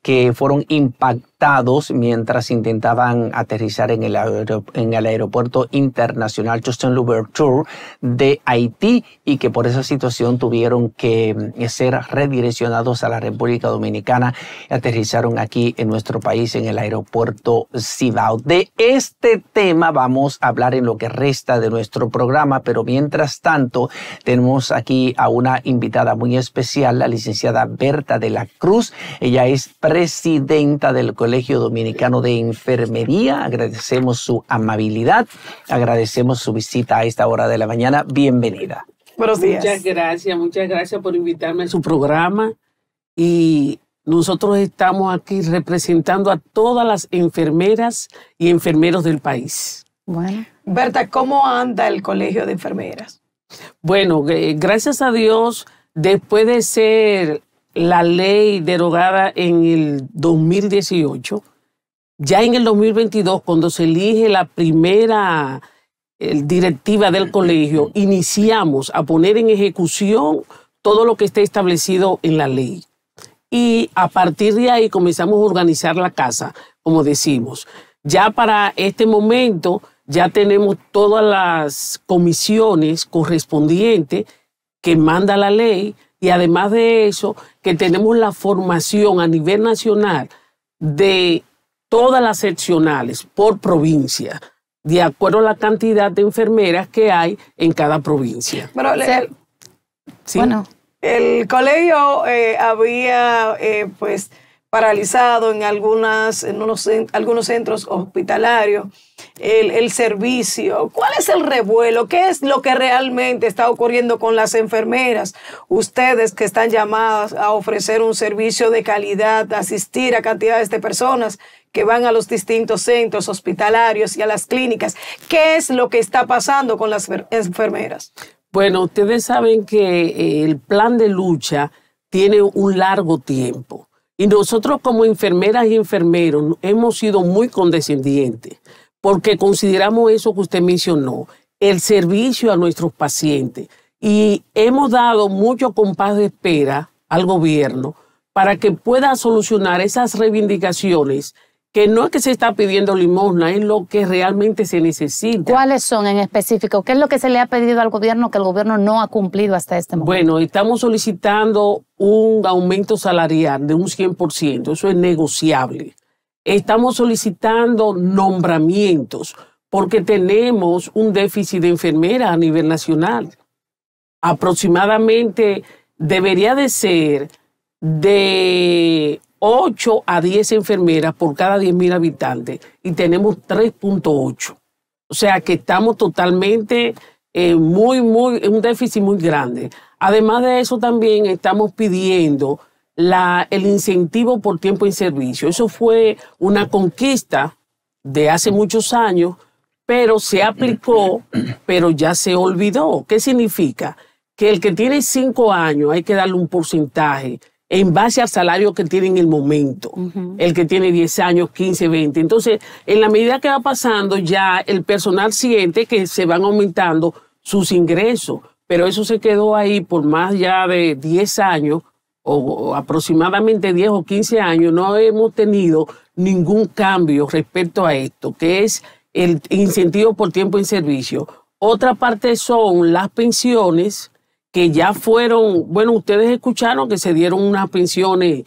que fueron impactados mientras intentaban aterrizar en el aeropuerto internacional Justin Louverture de Haití, y que por esa situación tuvieron que ser redireccionados a la República Dominicana y aterrizaron aquí en nuestro país en el aeropuerto Cibao. De este tema vamos a hablar en lo que resta de nuestro programa, pero mientras tanto tenemos aquí a una invitada muy especial, la licenciada Berta de la Cruz. Ella es presidenta del Colegio Dominicano de Enfermería. Agradecemos su amabilidad, agradecemos su visita a esta hora de la mañana. Bienvenida. Buenos días. Muchas gracias por invitarme a su programa. Y nosotros estamos aquí representando a todas las enfermeras y enfermeros del país. Bueno, Berta, ¿cómo anda el Colegio de Enfermeras? Bueno, gracias a Dios, después de ser la ley derogada en el 2018, ya en el 2022, cuando se elige la primera directiva del colegio, iniciamos a poner en ejecución todo lo que esté establecido en la ley. Y a partir de ahí comenzamos a organizar la casa, como decimos. Ya para este momento ya tenemos todas las comisiones correspondientes que manda la ley, y además de eso, que tenemos la formación a nivel nacional de todas las seccionales por provincia, de acuerdo a la cantidad de enfermeras que hay en cada provincia. Pero ¿sí? Bueno, el colegio había pues paralizado en algunos centros hospitalarios el servicio. ¿Cuál es el revuelo? ¿Qué es lo que realmente está ocurriendo con las enfermeras? Ustedes que están llamadas a ofrecer un servicio de calidad, a asistir a cantidades de personas que van a los distintos centros hospitalarios y a las clínicas. ¿Qué es lo que está pasando con las enfermeras? Bueno, ustedes saben que el plan de lucha tiene un largo tiempo. Y nosotros como enfermeras y enfermeros hemos sido muy condescendientes porque consideramos eso que usted mencionó, el servicio a nuestros pacientes. Y hemos dado mucho compás de espera al gobierno para que pueda solucionar esas reivindicaciones que no es que se está pidiendo limosna, es lo que realmente se necesita. ¿Cuáles son en específico? ¿Qué es lo que se le ha pedido al gobierno que el gobierno no ha cumplido hasta este momento? Bueno, estamos solicitando un aumento salarial de un 100%, eso es negociable. Estamos solicitando nombramientos porque tenemos un déficit de enfermeras a nivel nacional. Aproximadamente debería de ser de 8 a 10 enfermeras por cada 10.000 habitantes y tenemos 3.8. O sea que estamos totalmente en un déficit muy grande. Además de eso también estamos pidiendo el incentivo por tiempo en servicio. Eso fue una conquista de hace muchos años, pero se aplicó, pero ya se olvidó. ¿Qué significa? Que el que tiene 5 años hay que darle un porcentaje en base al salario que tiene en el momento. El que tiene 10 años, 15, 20. Entonces, en la medida que va pasando, ya el personal siente que se van aumentando sus ingresos. Pero eso se quedó ahí por más ya de 10 años, o aproximadamente 10 o 15 años, no hemos tenido ningún cambio respecto a esto, que es el incentivo por tiempo en servicio. Otra parte son las pensiones, que ya fueron, bueno, ustedes escucharon que se dieron unas pensiones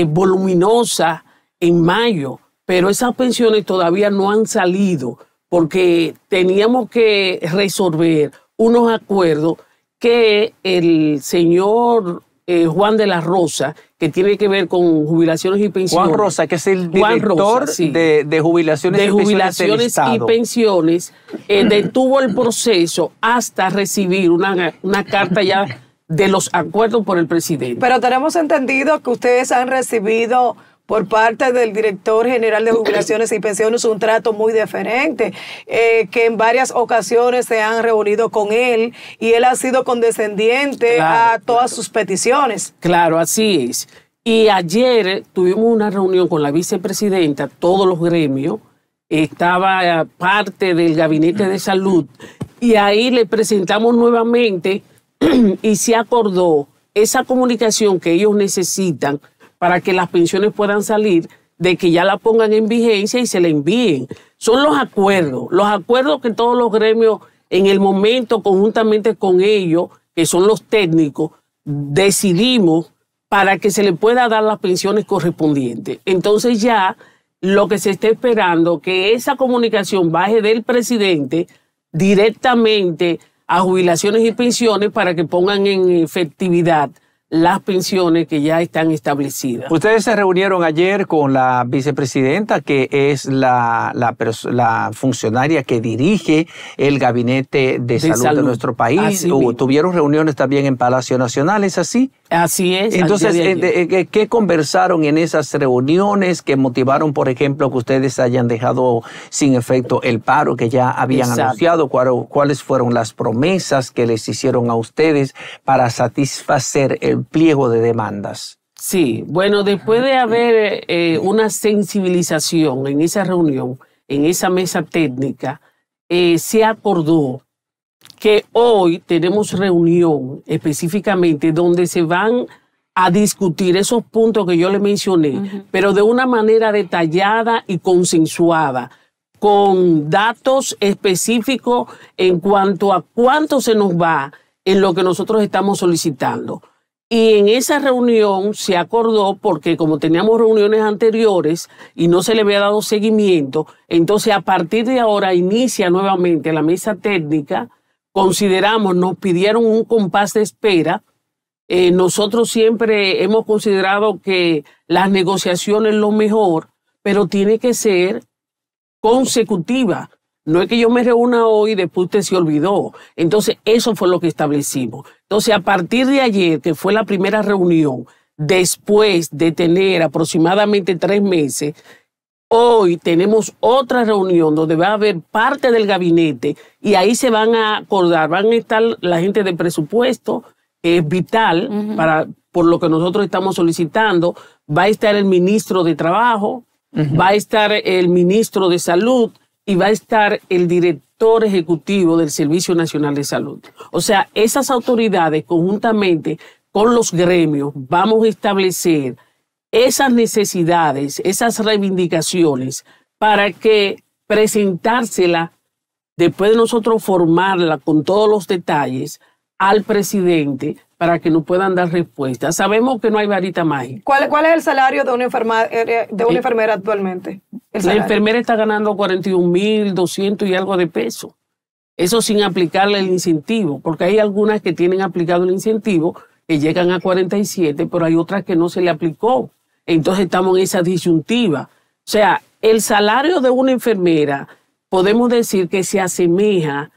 voluminosas en mayo, pero esas pensiones todavía no han salido porque teníamos que resolver unos acuerdos que el señor Juan de la Rosa, que tiene que ver con jubilaciones y pensiones. Juan Rosa, que es el director Rosa, sí, de jubilaciones, y pensiones, detuvo el proceso hasta recibir una carta ya de los acuerdos por el presidente. Pero tenemos entendido que ustedes han recibido por parte del director general de jubilaciones y pensiones un trato muy diferente, que en varias ocasiones se han reunido con él y él ha sido condescendiente a todas sus peticiones. Claro, así es. Y ayer tuvimos una reunión con la vicepresidenta, todos los gremios, estaba parte del gabinete de salud y ahí le presentamos nuevamente y se acordó esa comunicación que ellos necesitan para que las pensiones puedan salir, de que ya la pongan en vigencia y se la envíen. Son los acuerdos que todos los gremios en el momento, conjuntamente con ellos, que son los técnicos, decidimos para que se le pueda dar las pensiones correspondientes. Entonces ya lo que se está esperando, que esa comunicación baje del presidente directamente a jubilaciones y pensiones para que pongan en efectividad las pensiones que ya están establecidas. Ustedes se reunieron ayer con la vicepresidenta, que es la funcionaria que dirige el gabinete de salud de nuestro país. Tuvieron reuniones también en Palacio Nacional, ¿es así? Así es. Entonces, ¿qué conversaron en esas reuniones que motivaron, por ejemplo, que ustedes hayan dejado sin efecto el paro que ya habían anunciado? ¿Cuáles fueron las promesas que les hicieron a ustedes para satisfacer el pliego de demandas? Sí, bueno, después de haber una sensibilización en esa reunión, en esa mesa técnica, se acordó que hoy tenemos reunión específicamente donde se van a discutir esos puntos que yo le mencioné, pero de una manera detallada y consensuada, con datos específicos en cuanto a cuánto se nos va en lo que nosotros estamos solicitando. Y en esa reunión se acordó, porque como teníamos reuniones anteriores y no se le había dado seguimiento, entonces a partir de ahora inicia nuevamente la mesa técnica. Consideramos, nos pidieron un compás de espera. Nosotros siempre hemos considerado que las negociaciones es lo mejor, pero tiene que ser consecutiva. No es que yo me reúna hoy y después usted se olvidó. Entonces, eso fue lo que establecimos. Entonces, a partir de ayer, que fue la primera reunión, después de tener aproximadamente 3 meses, hoy tenemos otra reunión donde va a haber parte del gabinete y ahí se van a acordar, van a estar la gente de presupuesto, que es vital por lo que nosotros estamos solicitando, va a estar el ministro de Trabajo, va a estar el ministro de Salud, y va a estar el director ejecutivo del Servicio Nacional de Salud. O sea, esas autoridades conjuntamente con los gremios vamos a establecer esas necesidades, esas reivindicaciones, para que presentársela, después de nosotros formarla con todos los detalles, al presidente para que nos puedan dar respuesta. Sabemos que no hay varita mágica. ¿Cuál es el salario de una enfermera actualmente? La enfermera está ganando 41.200 y algo de pesos. Eso sin aplicarle el incentivo, porque hay algunas que tienen aplicado el incentivo que llegan a 47, pero hay otras que no se le aplicó. Entonces estamos en esa disyuntiva. O sea, el salario de una enfermera podemos decir que se asemeja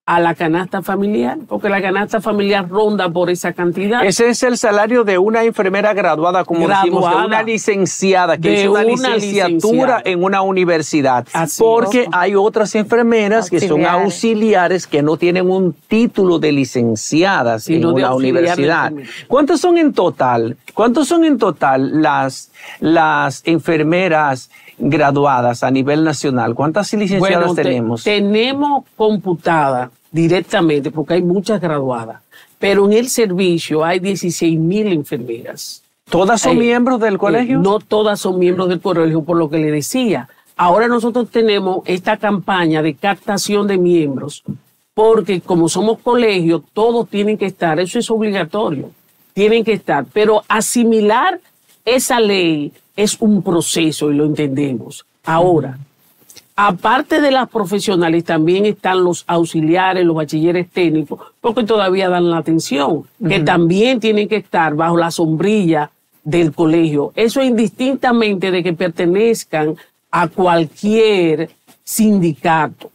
a la canasta familiar, porque la canasta familiar ronda por esa cantidad. Ese es el salario de una enfermera graduada, como decimos, de una licenciada, que es una licenciatura en una universidad. Porque hay otras enfermeras que son auxiliares que no tienen un título de licenciadas en una universidad. ¿Cuántos son en total? ¿Cuántos son en total las enfermeras graduadas a nivel nacional? ¿Cuántas licenciadas tenemos? Tenemos computadas directamente, porque hay muchas graduadas, pero en el servicio hay 16.000 enfermeras. ¿Todas son miembros del colegio? No todas son miembros del colegio, por lo que le decía. Ahora nosotros tenemos esta campaña de captación de miembros, porque como somos colegios, todos tienen que estar, eso es obligatorio, tienen que estar, pero asimilar esa ley es un proceso y lo entendemos. Ahora, aparte de las profesionales, también están los auxiliares, los bachilleres técnicos, porque todavía dan la atención, que también tienen que estar bajo la sombrilla del colegio. Eso indistintamente de que pertenezcan a cualquier sindicato.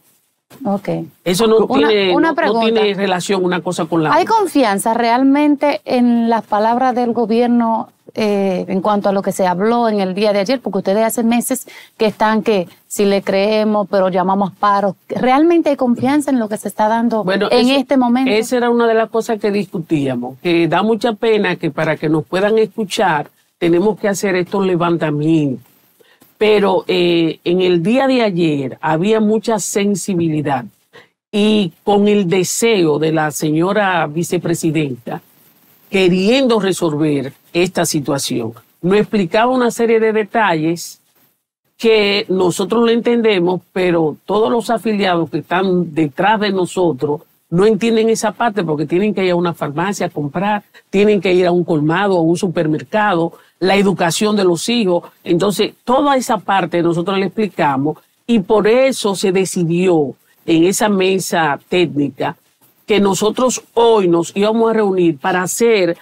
Eso no tiene relación una cosa con la otra. ¿Hay confianza realmente en las palabras del gobierno en cuanto a lo que se habló en el día de ayer? Porque ustedes hace meses que están que si le creemos, pero llamamos paros. ¿Realmente hay confianza en lo que se está dando este momento? Esa era una de las cosas que discutíamos, que da mucha pena que para que nos puedan escuchar tenemos que hacer estos levantamientos. Pero en el día de ayer había mucha sensibilidad y con el deseo de la señora vicepresidenta queriendo resolver esta situación. Nos explicaba una serie de detalles que nosotros lo entendemos, pero todos los afiliados que están detrás de nosotros no entienden esa parte porque tienen que ir a una farmacia a comprar, tienen que ir a un colmado, a un supermercado, la educación de los hijos. Entonces, toda esa parte nosotros le explicamos y por eso se decidió en esa mesa técnica que nosotros hoy nos íbamos a reunir para hacer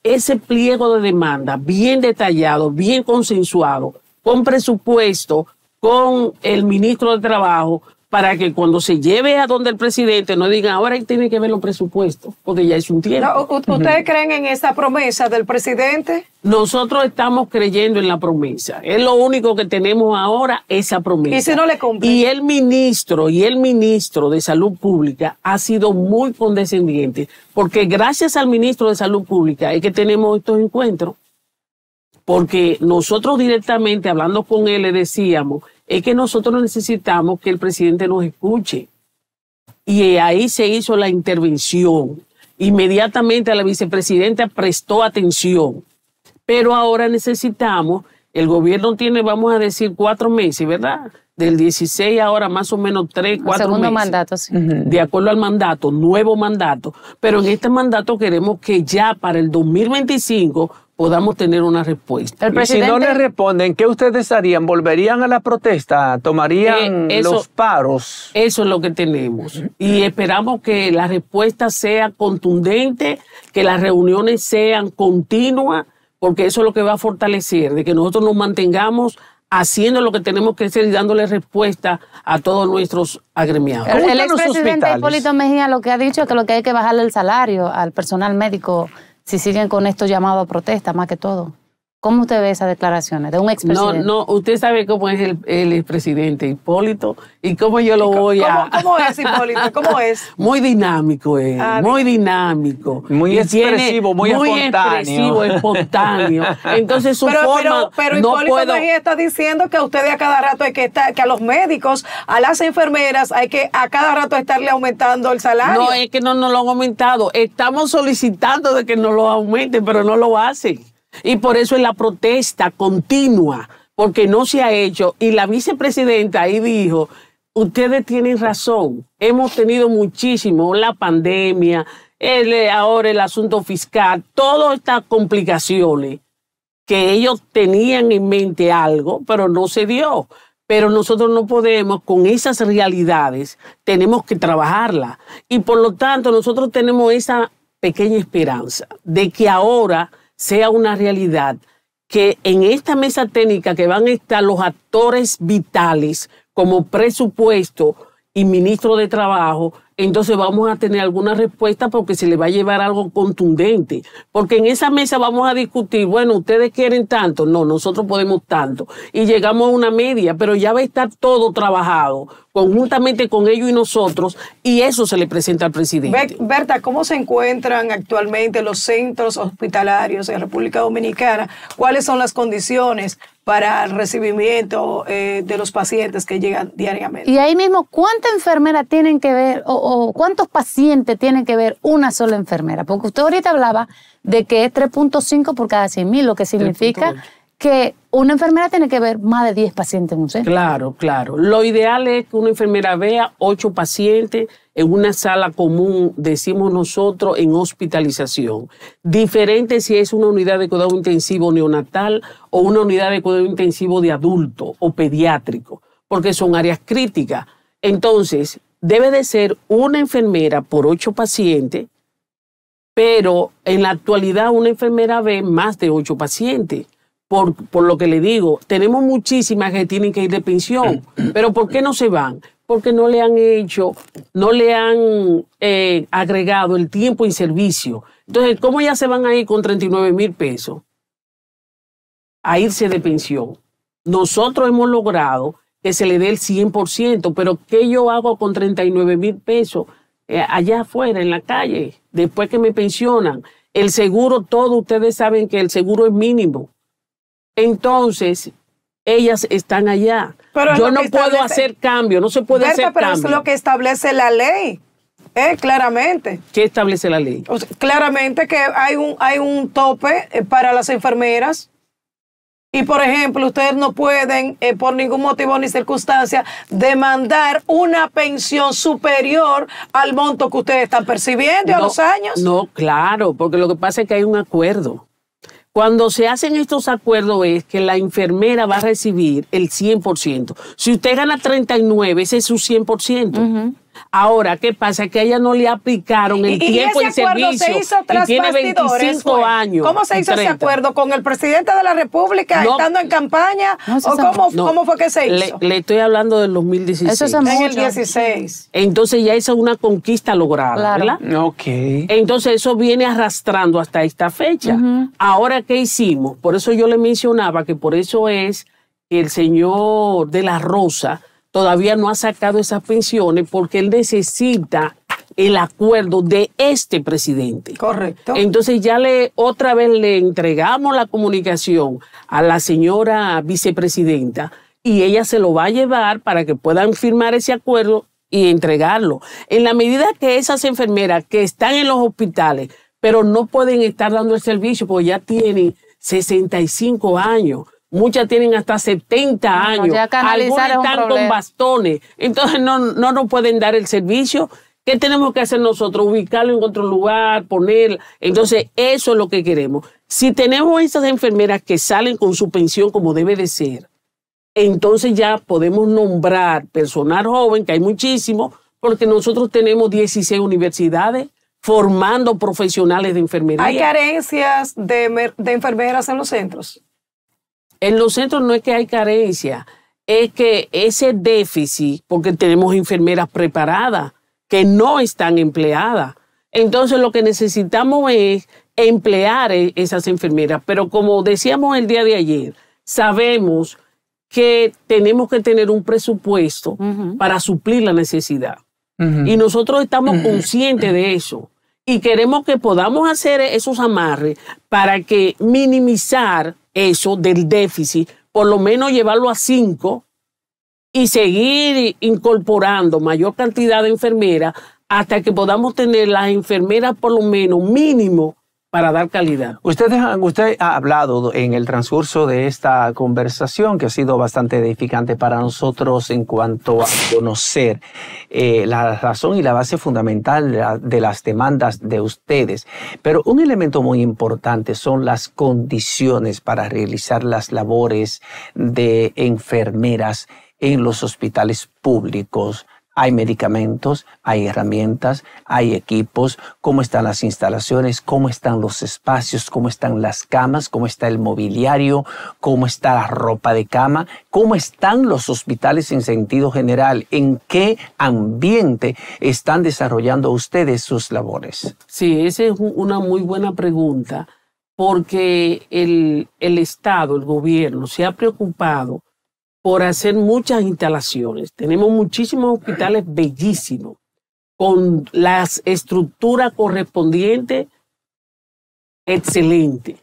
ese pliego de demanda bien detallado, bien consensuado, con presupuesto, con el ministro de Trabajo, para que cuando se lleve a donde el presidente no digan, ahora tiene que ver los presupuestos, porque ya es un tiempo. ¿Ustedes creen en esa promesa del presidente? Nosotros estamos creyendo en la promesa. Es lo único que tenemos ahora, esa promesa. ¿Y si no le cumple? Y el ministro de Salud Pública ha sido muy condescendiente, porque gracias al ministro de Salud Pública es que tenemos estos encuentros, porque nosotros directamente hablando con él le decíamos, es que nosotros necesitamos que el presidente nos escuche. Y ahí se hizo la intervención. Inmediatamente la vicepresidenta prestó atención. Pero ahora necesitamos, el gobierno tiene, vamos a decir, 4 meses, ¿verdad? Del 16 ahora más o menos 3, 4 meses. Segundo mandato, sí. De acuerdo al mandato, nuevo mandato. Pero en este mandato queremos que ya para el 2025 podamos tener una respuesta. Y si no le responden, ¿qué ustedes harían? ¿Volverían a la protesta? ¿Tomarían los paros? Eso es lo que tenemos. Y esperamos que la respuesta sea contundente, que las reuniones sean continuas, porque eso es lo que va a fortalecer, de que nosotros nos mantengamos haciendo lo que tenemos que hacer y dándole respuesta a todos nuestros agremiados. El expresidente Hipólito Mejía lo que ha dicho es que lo que hay que bajarle el salario al personal médico si siguen con estos llamados a protesta, más que todo. ¿Cómo usted ve esas declaraciones de un expresidente? No, usted sabe cómo es el expresidente Hipólito y cómo yo lo voy a... ¿Cómo es Hipólito? ¿Cómo es? Muy dinámico es, muy dinámico. Muy expresivo, muy espontáneo. Entonces su forma... Pero Hipólito Mejía está diciendo que a ustedes a cada rato hay que estar, que a los médicos, a las enfermeras, hay que a cada rato estarle aumentando el salario. No, es que no nos lo han aumentado. Estamos solicitando de que nos lo aumenten, pero no lo hacen. Y por eso es la protesta continua, porque no se ha hecho. Y la vicepresidenta ahí dijo, ustedes tienen razón, hemos tenido muchísimo, la pandemia, ahora el asunto fiscal, todas estas complicaciones que ellos tenían en mente algo, pero no se dio. Pero nosotros no podemos, con esas realidades, tenemos que trabajarlas. Y por lo tanto, nosotros tenemos esa pequeña esperanza de que ahora sea una realidad, que en esta mesa técnica que van a estar los actores vitales como presupuesto y ministro de Trabajo, entonces vamos a tener alguna respuesta porque se le va a llevar algo contundente. Porque en esa mesa vamos a discutir, bueno, ustedes quieren tanto, no, nosotros podemos tanto. Y llegamos a una media, pero ya va a estar todo trabajado conjuntamente con ellos y nosotros, y eso se le presenta al presidente. Berta, ¿cómo se encuentran actualmente los centros hospitalarios en República Dominicana? ¿Cuáles son las condiciones para el recibimiento de los pacientes que llegan diariamente? Y ahí mismo, ¿cuántas enfermeras tienen que ver o cuántos pacientes tienen que ver una sola enfermera? Porque usted ahorita hablaba de que es 3.5 por cada 100.000, lo que significa que una enfermera tiene que ver más de 10 pacientes en un centro. Claro, claro. Lo ideal es que una enfermera vea 8 pacientes en una sala común, decimos nosotros, en hospitalización. Diferente si es una unidad de cuidado intensivo neonatal o una unidad de cuidado intensivo de adulto o pediátrico, porque son áreas críticas. Entonces, debe de ser una enfermera por 8 pacientes, pero en la actualidad una enfermera ve más de 8 pacientes. Por lo que le digo, tenemos muchísimas que tienen que ir de pensión, pero ¿por qué no se van? Porque no le han hecho, no le han agregado el tiempo y servicio. Entonces, ¿cómo ya se van a ir con 39,000 pesos a irse de pensión? Nosotros hemos logrado que se le dé el 100%, pero ¿qué yo hago con 39,000 pesos allá afuera, en la calle, después que me pensionan? El seguro, todo, ustedes saben que el seguro es mínimo. Entonces, ellas están allá. Pero yo no puedo hacer cambio, no se puede hacer pero cambio. Pero es lo que establece la ley, claramente. ¿Qué establece la ley? O sea, claramente que hay un tope para las enfermeras. Y, por ejemplo, ustedes no pueden, por ningún motivo ni circunstancia, demandar una pensión superior al monto que ustedes están percibiendo a los años. No, claro, porque lo que pasa es que hay un acuerdo. Cuando se hacen estos acuerdos es que la enfermera va a recibir el 100%. Si usted gana 39, ese es su 100%. Ahora, ¿qué pasa? Que a ella no le aplicaron el tiempo y servicio. Se hizo y tiene 25 años. ¿Cómo se hizo ese acuerdo? ¿Con el presidente de la República estando en campaña? ¿Cómo fue que se hizo? Le estoy hablando del 2016. Eso es en el 16. Entonces ya esa es una conquista lograda, ¿verdad? Ok. Entonces eso viene arrastrando hasta esta fecha. Ahora, ¿qué hicimos? Por eso yo le mencionaba que por eso es que el señor de la Rosa todavía no ha sacado esas pensiones porque él necesita el acuerdo de este presidente. Correcto. Entonces ya otra vez le entregamos la comunicación a la señora vicepresidenta y ella se lo va a llevar para que puedan firmar ese acuerdo y entregarlo. En la medida que esas enfermeras que están en los hospitales, pero no pueden estar dando el servicio porque ya tienen 65 años, muchas tienen hasta 70 años, algunas están con bastones, entonces no pueden dar el servicio. ¿Qué tenemos que hacer nosotros? Ubicarlo en otro lugar, poner. Entonces, eso es lo que queremos. Si tenemos esas enfermeras que salen con su pensión como debe de ser, entonces ya podemos nombrar personal joven, que hay muchísimo, porque nosotros tenemos 16 universidades formando profesionales de enfermería. ¿Hay carencias de enfermeras en los centros? En los centros no es que hay carencia, es que ese déficit, porque tenemos enfermeras preparadas que no están empleadas. Entonces lo que necesitamos es emplear esas enfermeras. Pero como decíamos el día de ayer, sabemos que tenemos que tener un presupuesto para suplir la necesidad. Y nosotros estamos conscientes de eso. Y queremos que podamos hacer esos amarres para que minimizar eso del déficit, por lo menos llevarlo a 5 y seguir incorporando mayor cantidad de enfermeras hasta que podamos tener las enfermeras por lo menos mínimo para dar calidad. Usted ha hablado en el transcurso de esta conversación que ha sido bastante edificante para nosotros en cuanto a conocer la razón y la base fundamental de las demandas de ustedes. Pero un elemento muy importante son las condiciones para realizar las labores de enfermeras en los hospitales públicos. Hay medicamentos, hay herramientas, hay equipos, cómo están las instalaciones, cómo están los espacios, cómo están las camas, cómo está el mobiliario, cómo está la ropa de cama, cómo están los hospitales en sentido general, en qué ambiente están desarrollando ustedes sus labores. Sí, esa es una muy buena pregunta, porque el Estado, el gobierno, se ha preocupado por hacer muchas instalaciones. Tenemos muchísimos hospitales bellísimos, con las estructuras correspondientes, excelente.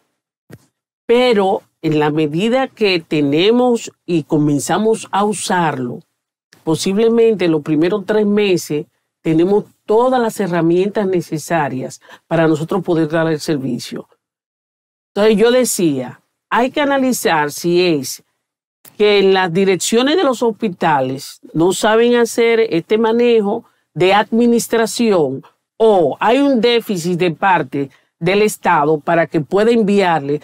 Pero en la medida que tenemos y comenzamos a usarlo, posiblemente los primeros 3 meses tenemos todas las herramientas necesarias para nosotros poder dar el servicio. Entonces yo decía, hay que analizar si es que en las direcciones de los hospitales no saben hacer este manejo de administración o hay un déficit de parte del Estado para que pueda enviarle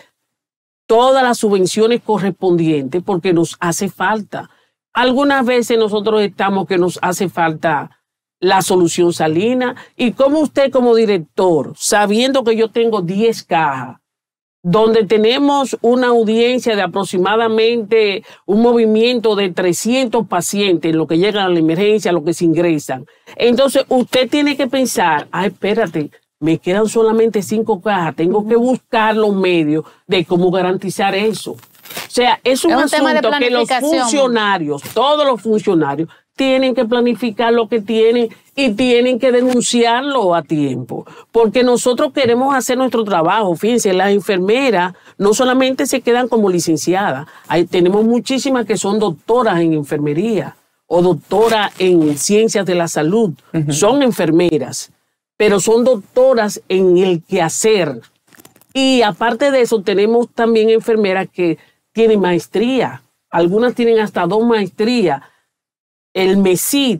todas las subvenciones correspondientes porque nos hace falta. Algunas veces nosotros estamos que nos hace falta la solución salina y como usted como director, sabiendo que yo tengo 10 cajas, donde tenemos una audiencia de aproximadamente un movimiento de 300 pacientes, lo que llegan a la emergencia, lo que se ingresan. Entonces, usted tiene que pensar, espérate, me quedan solamente 5 cajas, tengo que buscar los medios de cómo garantizar eso. O sea, es un asunto que los funcionarios, todos los funcionarios, tienen que planificar lo que tienen y tienen que denunciarlo a tiempo, porque nosotros queremos hacer nuestro trabajo. Fíjense, las enfermeras no solamente se quedan como licenciadas, tenemos muchísimas que son doctoras en enfermería o doctoras en ciencias de la salud, son enfermeras, pero son doctoras en el quehacer. Y aparte de eso, tenemos también enfermeras que tienen maestría, algunas tienen hasta 2 maestrías. El MESID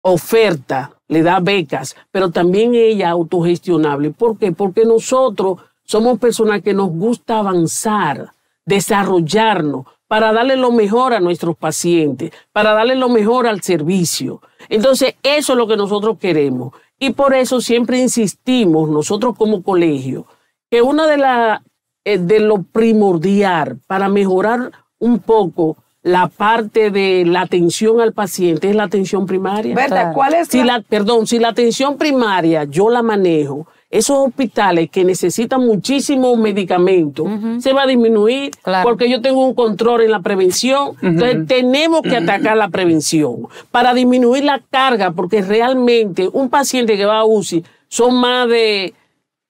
oferta, le da becas, pero también ella autogestionable. ¿Por qué? Porque nosotros somos personas que nos gusta avanzar, desarrollarnos, para darle lo mejor a nuestros pacientes, para darle lo mejor al servicio. Entonces, eso es lo que nosotros queremos. Y por eso siempre insistimos, nosotros como colegio, que una de lo primordial para mejorar un poco la parte de la atención al paciente es la atención primaria. ¿Verdad? ¿Cuál es si la atención primaria yo la manejo, esos hospitales que necesitan muchísimos medicamentos, se va a disminuir porque yo tengo un control en la prevención. Entonces tenemos que atacar la prevención para disminuir la carga, porque realmente un paciente que va a UCI son más de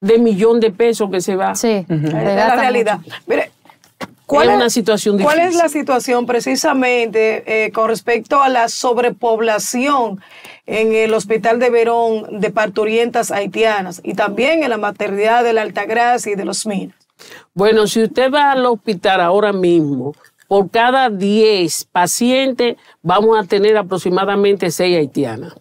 $1,000,000 de pesos que se va. Sí, es la realidad. Mire, ¿Cuál es una situación difícil? ¿Cuál es la situación precisamente con respecto a la sobrepoblación en el Hospital de Verón de parturientas haitianas y también en la maternidad de la Altagracia y de Los Minas? Bueno, si usted va al hospital ahora mismo, por cada 10 pacientes vamos a tener aproximadamente 6 haitianas.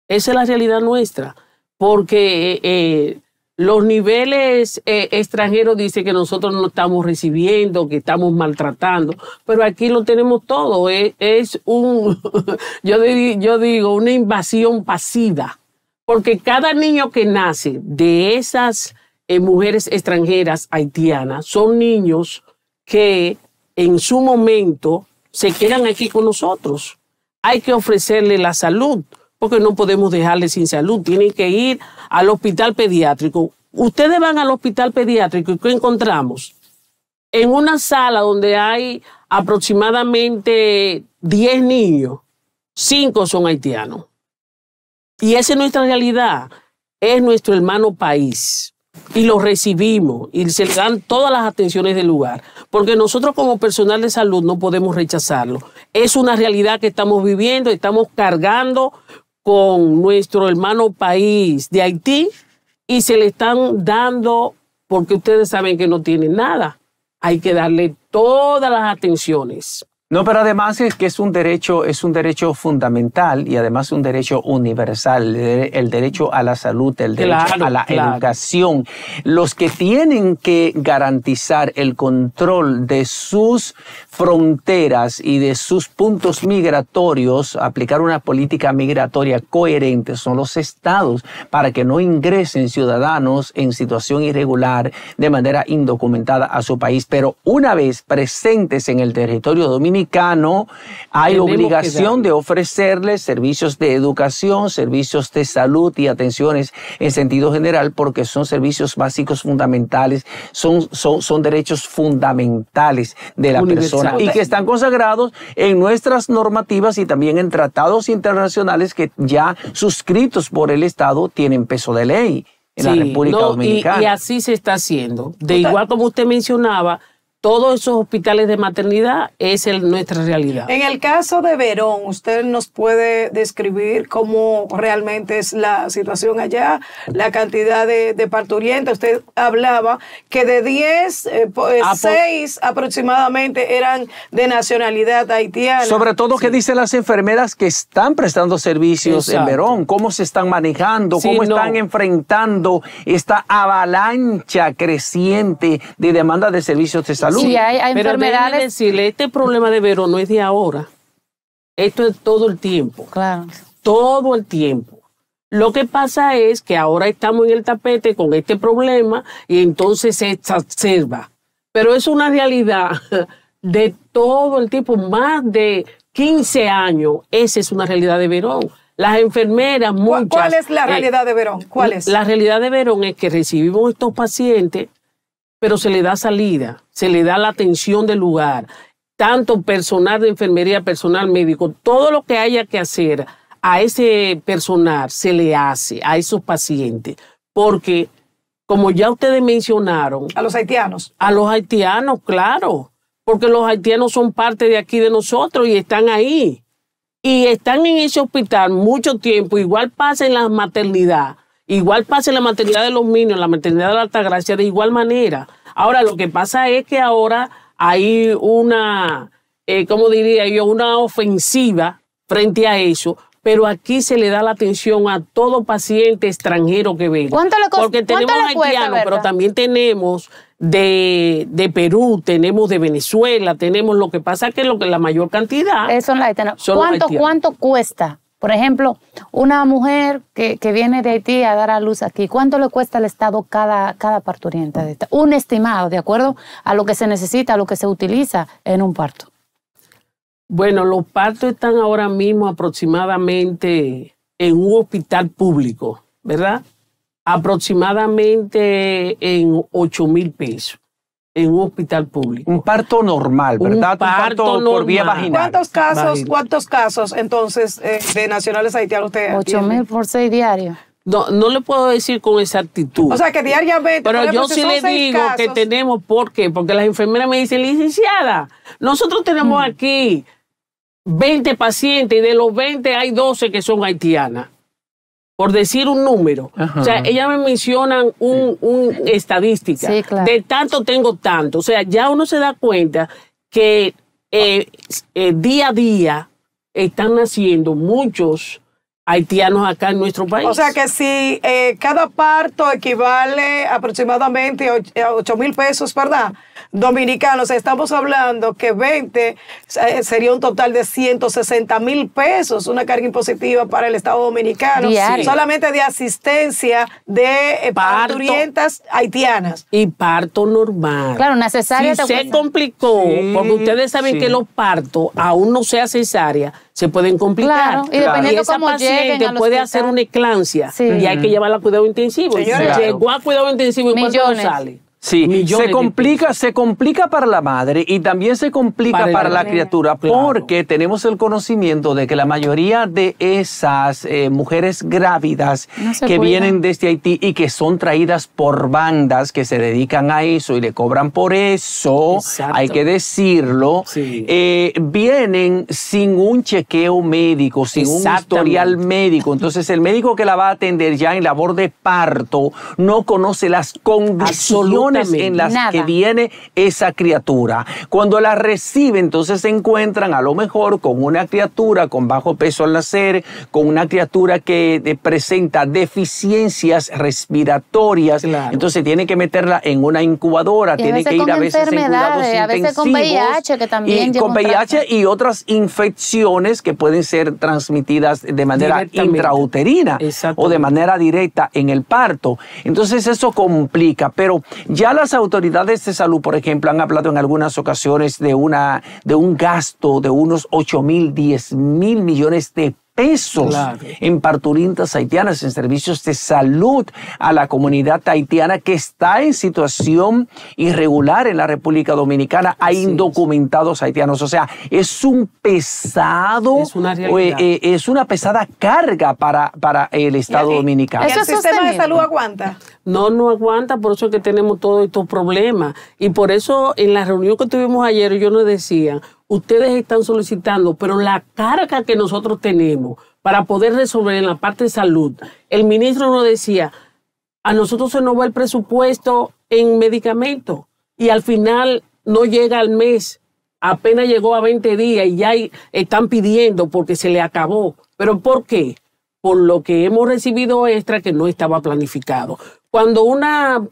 Esa es la realidad nuestra, porque los niveles extranjeros dicen que nosotros no estamos recibiendo, que estamos maltratando, pero aquí lo tenemos todo. Es yo digo, una invasión pasiva, porque cada niño que nace de esas mujeres extranjeras haitianas son niños que en su momento se quedan aquí con nosotros. Hay que ofrecerle la salud, porque no podemos dejarle sin salud. Tienen que ir al hospital pediátrico. Ustedes van al hospital pediátrico y ¿qué encontramos? En una sala donde hay aproximadamente 10 niños, 5 son haitianos. Y esa es nuestra realidad. Es nuestro hermano país. Y lo recibimos y se le dan todas las atenciones del lugar. Porque nosotros como personal de salud no podemos rechazarlo. Es una realidad que estamos viviendo, estamos cargando con nuestro hermano país de Haití y se le están dando porque ustedes saben que no tienen nada. Hay que darle todas las atenciones. No, pero además es que es un derecho fundamental y además un derecho universal, el derecho a la salud, el derecho a la educación. Los que tienen que garantizar el control de sus fronteras y de sus puntos migratorios, aplicar una política migratoria coherente, son los estados, para que no ingresen ciudadanos en situación irregular de manera indocumentada a su país. Pero una vez presentes en el territorio dominicano, hay obligación de ofrecerles servicios de educación, servicios de salud y atenciones en sentido general, porque son servicios básicos fundamentales, son derechos fundamentales de la persona y que están consagrados en nuestras normativas y también en tratados internacionales que ya suscritos por el Estado tienen peso de ley en la República Dominicana. Y así se está haciendo. De igual como usted mencionaba, todos esos hospitales de maternidad es nuestra realidad. En el caso de Verón, ¿usted nos puede describir cómo realmente es la situación allá? La cantidad de parturientas. Usted hablaba que de 10, 6 aproximadamente eran de nacionalidad haitiana. Sobre todo, ¿qué dicen las enfermeras que están prestando servicios en Verón? ¿Cómo se están manejando? ¿Cómo están enfrentando esta avalancha creciente de demanda de servicios de salud? Sí, hay pero enfermedades. Decirle, este problema de Verón no es de ahora. Esto es todo el tiempo. Claro. Todo el tiempo. Lo que pasa es que ahora estamos en el tapete con este problema y entonces se exacerba. Pero es una realidad de todo el tiempo, más de 15 años. Esa es una realidad de Verón. Las enfermeras, muchas. ¿Cuál es la realidad de Verón? ¿Cuál es? La realidad de Verón es que recibimos estos pacientes, pero se le da salida, se le da la atención del lugar, tanto personal de enfermería, personal médico, todo lo que haya que hacer a ese personal se le hace a esos pacientes, porque como ya ustedes mencionaron... A los haitianos. A los haitianos, claro, porque los haitianos son parte de aquí de nosotros y están ahí. Y están en ese hospital mucho tiempo, igual pasa en la maternidad. Igual pasa en la maternidad de los niños, en la maternidad de la Altagracia, de igual manera. Ahora, lo que pasa es que ahora hay una, ¿cómo diría yo? Una ofensiva frente a eso, pero aquí se le da la atención a todo paciente extranjero que venga. Porque tenemos haitianos, pero también tenemos de Perú, tenemos de Venezuela, tenemos lo que pasa que la mayor cantidad son los haitianos. ¿Cuánto cuesta? Por ejemplo, una mujer que viene de Haití a dar a luz aquí, ¿cuánto le cuesta al Estado cada parturienta? Un estimado, de acuerdo a lo que se necesita, a lo que se utiliza en un parto. Bueno, los partos están ahora mismo aproximadamente en un hospital público, ¿verdad? Aproximadamente en 8,000 pesos. En un hospital público. Un parto normal, ¿verdad? Un parto por vía vaginal. ¿Cuántos casos entonces de nacionales haitianos usted 8,000 por 6 diarios? No le puedo decir con exactitud. O sea, que diariamente... Pero ejemplo, yo sí le digo que tenemos, ¿por qué? Porque las enfermeras me dicen, licenciada, nosotros tenemos aquí 20 pacientes y de los 20 hay 12 que son haitianas. Por decir un número. Ajá. O sea, ellas me mencionan un estadística. Sí, claro. De tanto tengo tanto. O sea, ya uno se da cuenta que día a día están naciendo muchos haitianos acá en nuestro país. O sea que si cada parto equivale aproximadamente a 8,000 pesos, ¿verdad? Dominicanos, estamos hablando que 20 sería un total de 160,000 pesos, una carga impositiva para el Estado Dominicano, solamente de asistencia de parturientas haitianas. Y parto normal. Claro, una cesárea. Si se complicó, porque ustedes saben que los partos, aún no sea cesárea, se pueden complicar. Claro, y dependiendo esa cómo paciente puede hacer una eclampsia y hay que llevarla a cuidado intensivo. Señores, llegó a cuidado intensivo y cuando no sale. Sí, se complica para la madre y también se complica para la criatura, porque tenemos el conocimiento de que la mayoría de esas mujeres grávidas que vienen desde Haití y que son traídas por bandas que se dedican a eso y le cobran por eso, hay que decirlo, vienen sin un chequeo médico, sin un historial médico. Entonces el médico que la va a atender ya en labor de parto no conoce las condiciones en las que viene esa criatura. Cuando la recibe, entonces se encuentran a lo mejor con una criatura con bajo peso al nacer, con una criatura que presenta deficiencias respiratorias, entonces tiene que meterla en una incubadora, tiene que ir a veces en cuidados intensivos, a veces con VIH, que también con VIH y otras infecciones que pueden ser transmitidas de manera intrauterina o de manera directa en el parto. Entonces eso complica, pero ya las autoridades de salud, por ejemplo, han hablado en algunas ocasiones de un gasto de unos 8.000, 10.000 millones de pesos en parturientas haitianas, en servicios de salud a la comunidad haitiana que está en situación irregular en la República Dominicana. Hay indocumentados haitianos. O sea, es un pesado, es una pesada carga para el Estado dominicano. ¿El sistema de salud aguanta? No aguanta, por eso es que tenemos todos estos problemas. Y por eso en la reunión que tuvimos ayer, ellos nos decían, ustedes están solicitando, pero la carga que nosotros tenemos para poder resolver en la parte de salud, el ministro nos decía, a nosotros se nos va el presupuesto en medicamentos y al final no llega al mes, apenas llegó a 20 días y ya están pidiendo porque se le acabó. ¿Pero por qué? Por lo que hemos recibido extra que no estaba planificado. Cuando una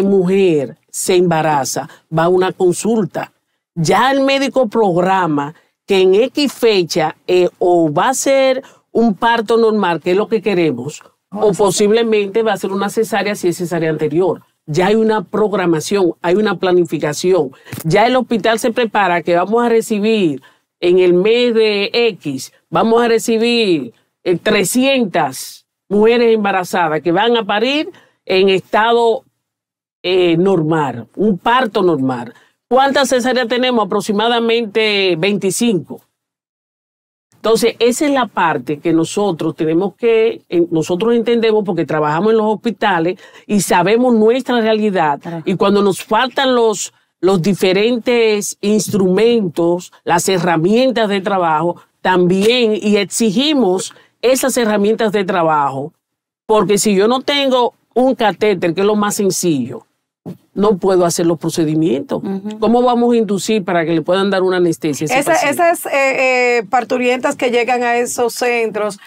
mujer se embaraza, va a una consulta. Ya el médico programa que en X fecha o va a ser un parto normal, que es lo que queremos, o posiblemente va a ser una cesárea si es cesárea anterior. Ya hay una programación, hay una planificación. Ya el hospital se prepara que vamos a recibir en el mes de X, vamos a recibir 300 mujeres embarazadas que van a parir en estado normal, un parto normal. ¿Cuántas cesáreas tenemos? Aproximadamente 25. Entonces, esa es la parte que nosotros nosotros entendemos porque trabajamos en los hospitales y sabemos nuestra realidad. Y cuando nos faltan los diferentes instrumentos, las herramientas de trabajo, también, y exigimos esas herramientas de trabajo, porque si yo no tengo un catéter, que es lo más sencillo, no puedo hacer los procedimientos. ¿Cómo vamos a inducir para que le puedan dar una anestesia a ese paciente? Esas parturientas que llegan a esos centros,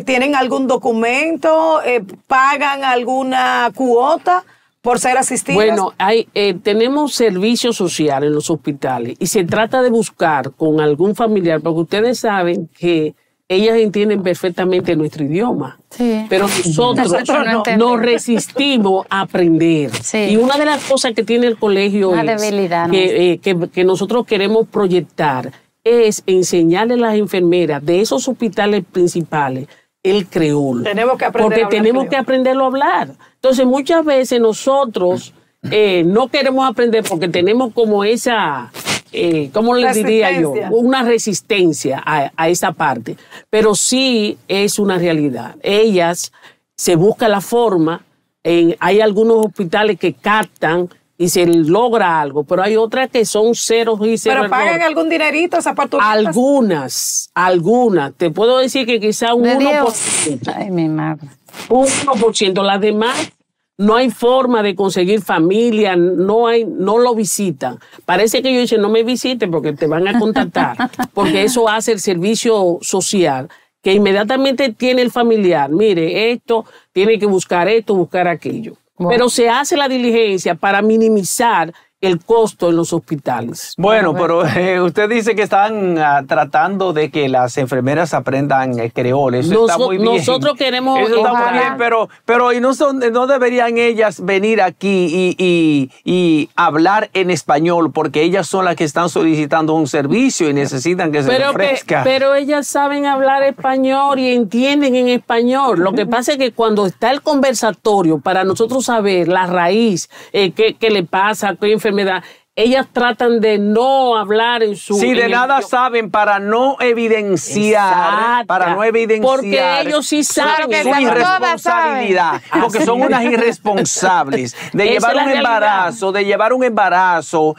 ¿tienen algún documento? ¿Pagan alguna cuota por ser asistidas? Bueno, tenemos servicio social en los hospitales y se trata de buscar con algún familiar, porque ustedes saben que ellas entienden perfectamente nuestro idioma, pero nosotros nos resistimos a aprender. Y una de las cosas que tiene el colegio que nosotros queremos proyectar es enseñarle a las enfermeras de esos hospitales principales el creol. Tenemos que aprenderlo a hablar. Entonces, muchas veces nosotros no queremos aprender porque tenemos como esa... ¿cómo les diría yo? Una resistencia a esa parte. Pero sí es una realidad. Ellas se busca la forma. Hay algunos hospitales que captan y se logra algo, pero hay otras que son ceros y ceros. ¿Pero pagan algún dinerito esas parturientas? Algunas. Te puedo decir que quizá un 1%. Ay, mi madre. Un 1%. Las demás, no hay forma de conseguir familia, no lo visitan. Parece que ellos dicen, no me visiten porque te van a contactar, porque eso hace el servicio social, que inmediatamente tiene el familiar, mire, esto, tiene que buscar esto, buscar aquello. Bueno. Pero se hace la diligencia para minimizar el costo en los hospitales. Bueno, pero usted dice que están tratando de que las enfermeras aprendan creol. Eso está muy bien. Nosotros queremos... Eso está muy bien, pero ¿y no deberían ellas venir aquí y hablar en español? Porque ellas son las que están solicitando un servicio y necesitan que se les ofrezca. Pero ellas saben hablar español y entienden en español. Lo que pasa es que cuando está el conversatorio, para nosotros saber la raíz, qué le pasa, qué enfermedad, ellas tratan de no hablar en su... Sí, de nada saben para no evidenciar. Exacto. Para no evidenciar. Porque ellos sí saben su irresponsabilidad. Porque son unas irresponsables. De llevar un embarazo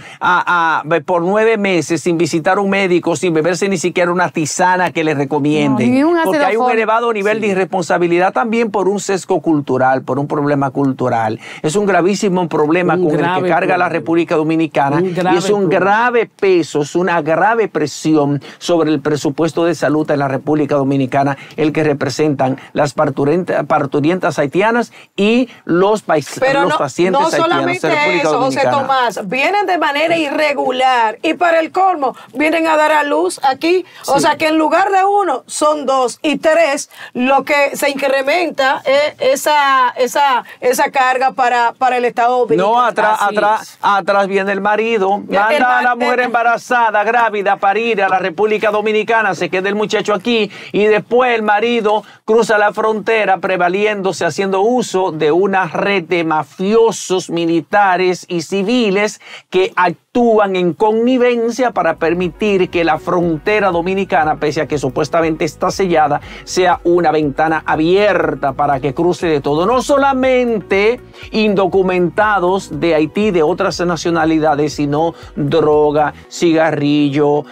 por 9 meses sin visitar un médico, sin beberse ni siquiera una tisana que le recomienden. No, porque hay un elevado nivel de irresponsabilidad también por un sesgo cultural, por un problema cultural. Es un gravísimo problema con el que carga la República Dominicana. Y es un grave peso, es una grave presión sobre el presupuesto de salud en la República Dominicana, el que representan las parturientas haitianas y los pacientes haitianos de la República Dominicana. José Tomás, vienen de manera irregular y para el colmo vienen a dar a luz aquí. Sí. O sea que en lugar de 1 son 2 y 3, lo que se incrementa es esa carga para el Estado Dominicano. No, atrás viene el marido, manda a la mujer embarazada, grávida, a parir a la República Dominicana, se queda el muchacho aquí y después el marido cruza la frontera prevaliéndose, haciendo uso de una red de mafiosos militares y civiles que actúan en connivencia para permitir que la frontera dominicana, pese a que supuestamente está sellada, sea una ventana abierta para que cruce de todo, no solamente indocumentados de Haití, de otras nacionalidades, sino droga, cigarrillo,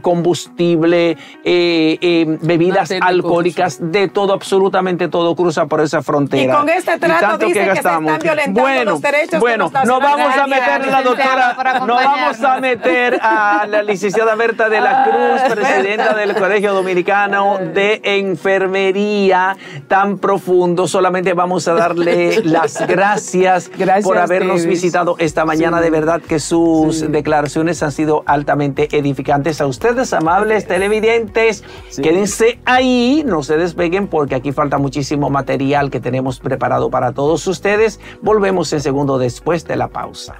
combustible, bebidas alcohólicas, de todo, absolutamente todo cruza por esa frontera. Y con este trato dice que se están violentando los derechos de los nacionales. No vamos a meter a la doctora, no vamos a meter a la licenciada Berta de la Cruz, presidenta del Colegio Dominicano de Enfermería, tan profundo. Solamente vamos a darle las gracias por habernos visitado esta mañana. De verdad que sus declaraciones han sido altamente edificantes. A ustedes, amables televidentes, quédense ahí, no se despeguen porque aquí falta muchísimo material que tenemos preparado para todos ustedes. Volvemos en segundo después de la pausa.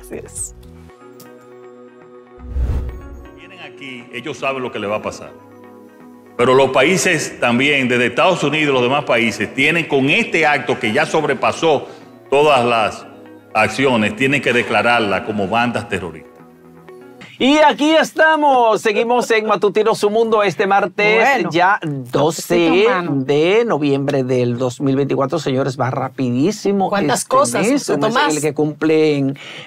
Vienen aquí, ellos saben lo que les va a pasar. Pero los países también, desde Estados Unidos y los demás países, tienen con este acto que ya sobrepasó todas las acciones, tienen que declararla como bandas terroristas. Y aquí estamos, seguimos en Matutino Su Mundo este martes, ya 12 de noviembre del 2024. Señores, va rapidísimo. ¿Cuántas cosas, Tomás? El que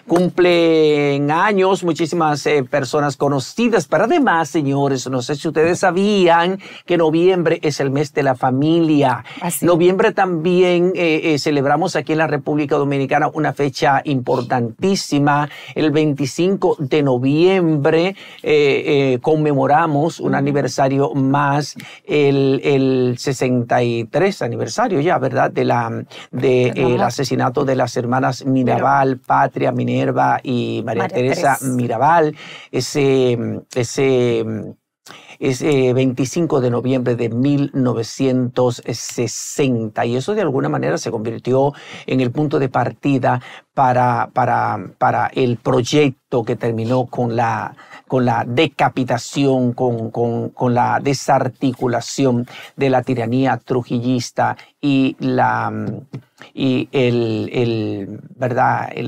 cumplen años, muchísimas personas conocidas. Pero además, señores, no sé si ustedes sabían que noviembre es el mes de la familia. Noviembre también celebramos aquí en la República Dominicana una fecha importantísima, el 25 de noviembre. Conmemoramos un aniversario más, el 63 aniversario ya, ¿verdad? El asesinato de las hermanas Mirabal, Patria, Minerva y María Teresa Mirabal. Ese 25 de noviembre de 1960, y eso de alguna manera se convirtió en el punto de partida para el proyecto que terminó con la decapitación, con la desarticulación de la tiranía trujillista y el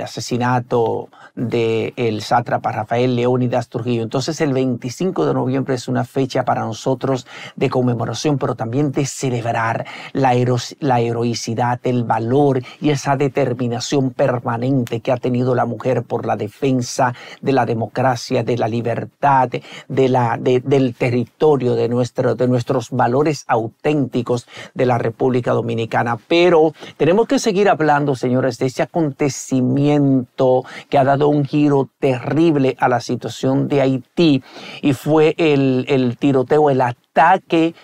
asesinato del sátrapa Rafael Leónidas Trujillo. Entonces el 25 de noviembre es una fecha para nosotros de conmemoración, pero también de celebrar la heroicidad, el valor y esa determinación permanente que ha tenido la mujer por la defensa de la democracia, de la libertad, del territorio, de nuestros valores auténticos de la República Dominicana. Pero tenemos que seguir hablando, señores, de ese acontecimiento que ha dado un giro terrible a la situación de Haití, y fue el tiroteo, el ataque ataque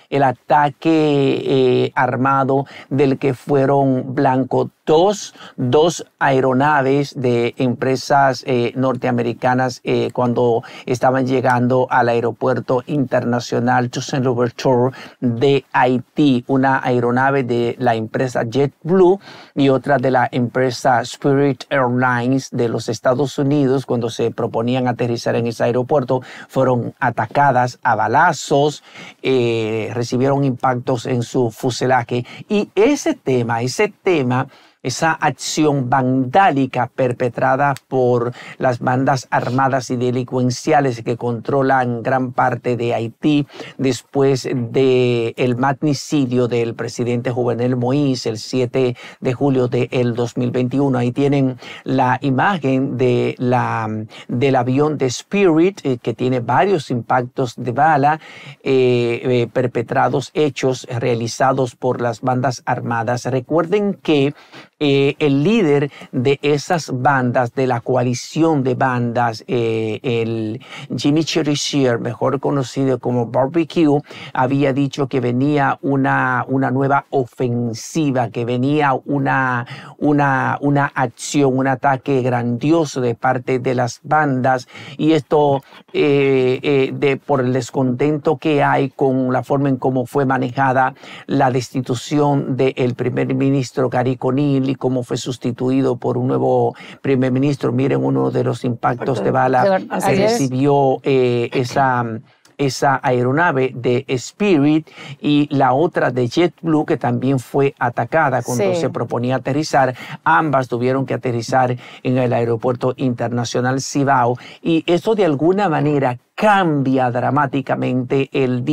armado del que fueron blanco dos aeronaves de empresas norteamericanas cuando estaban llegando al aeropuerto internacional Toussaint Louverture de Haití, una aeronave de la empresa JetBlue y otra de la empresa Spirit Airlines de los Estados Unidos. Cuando se proponían aterrizar en ese aeropuerto, fueron atacadas a balazos, recibieron impactos en su fuselaje, y esa acción vandálica perpetrada por las bandas armadas y delincuenciales que controlan gran parte de Haití después del magnicidio del presidente Jovenel Moïse el 7 de julio del 2021. Ahí tienen la imagen del avión de Spirit que tiene varios impactos de bala realizados por las bandas armadas. Recuerden que el líder de esas bandas, de la coalición de bandas, el Jimmy Cherizier, mejor conocido como Barbecue, había dicho que venía una nueva ofensiva, que venía una acción, un ataque grandioso de parte de las bandas, y esto por el descontento que hay con la forma en cómo fue manejada la destitución del primer ministro Gary Conil y cómo fue sustituido por un nuevo primer ministro. Miren uno de los impactos de bala que recibió esa aeronave de Spirit, y la otra de JetBlue que también fue atacada cuando se proponía aterrizar. Ambas tuvieron que aterrizar en el aeropuerto internacional Cibao, y eso de alguna manera cambia dramáticamente el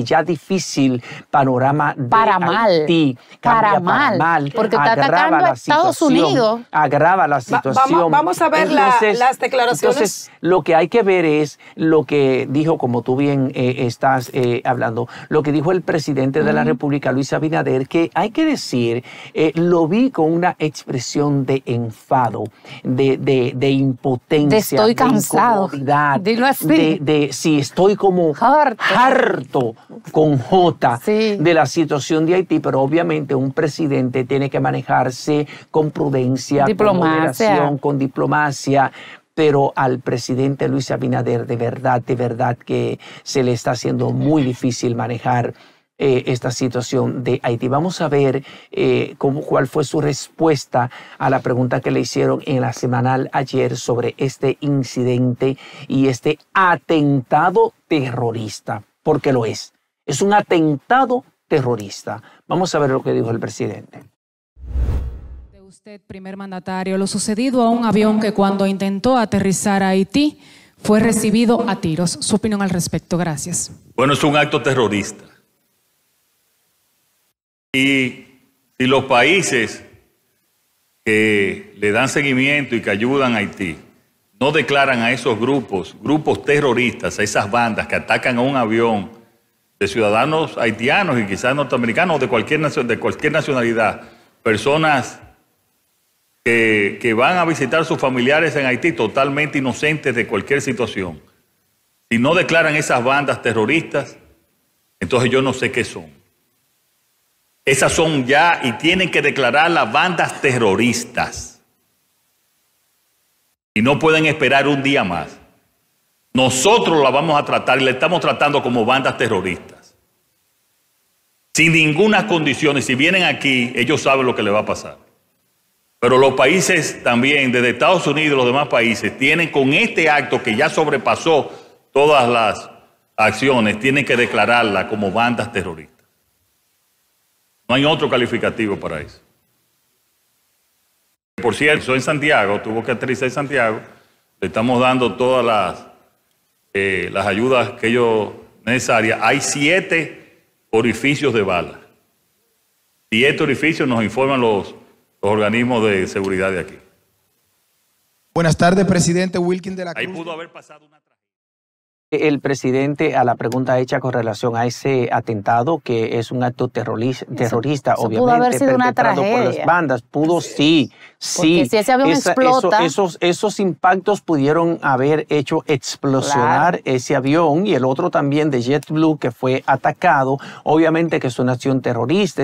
ya difícil panorama de Haití. Para mal. Porque está atacando a Estados Unidos. Agrava la situación. Vamos a ver las declaraciones. Entonces, lo que hay que ver es lo que dijo, como tú bien estás hablando, lo que dijo el presidente de la República, Luis Abinader, que hay que decir, lo vi con una expresión de enfado, de impotencia, estoy cansado. De incomodidad. Dilo así. Sí, estoy como harto con J de la situación de Haití, pero obviamente un presidente tiene que manejarse con prudencia, con moderación, con diplomacia. Pero al presidente Luis Abinader de verdad que se le está haciendo muy difícil manejar esta situación de Haití. Vamos a ver cuál fue su respuesta a la pregunta que le hicieron en la semanal ayer sobre este incidente y este atentado terrorista, porque lo es. Es un atentado terrorista. Vamos a ver lo que dijo el presidente. De usted, primer mandatario, lo sucedido a un avión que cuando intentó aterrizar a Haití fue recibido a tiros. Su opinión al respecto. Gracias. Bueno, es un acto terrorista. Y si los países que le dan seguimiento y que ayudan a Haití no declaran a esos grupos terroristas, a esas bandas que atacan a un avión de ciudadanos haitianos y quizás norteamericanos o de cualquier nacionalidad, personas que van a visitar a sus familiares en Haití totalmente inocentes de cualquier situación, si no declaran esas bandas terroristas, entonces yo no sé qué son. Esas son ya, y tienen que declarar las bandas terroristas. Y no pueden esperar un día más. Nosotros la vamos a tratar y la estamos tratando como bandas terroristas. Sin ninguna condición. Si vienen aquí, ellos saben lo que les va a pasar. Pero los países también, desde Estados Unidos y los demás países, tienen con este acto que ya sobrepasó todas las acciones, tienen que declararla como bandas terroristas. No hay otro calificativo para eso. Por cierto, soy en Santiago, tuvo que aterrizar en Santiago. Le estamos dando todas las ayudas que ellos necesarias. Hay 7 orificios de bala. 7 orificios nos informan los organismos de seguridad de aquí. Buenas tardes, presidente Wilkin de la Cruz. Ahí pudo haber pasado una... El presidente, a la pregunta hecha con relación a ese atentado, que es un acto terrorista, eso obviamente, pudo haber sido una perpetrado por las bandas, pudo sí. Porque si ese avión explota, esos impactos pudieron haber hecho explosionar ese avión, y el otro también de JetBlue que fue atacado. Obviamente que es una acción terrorista,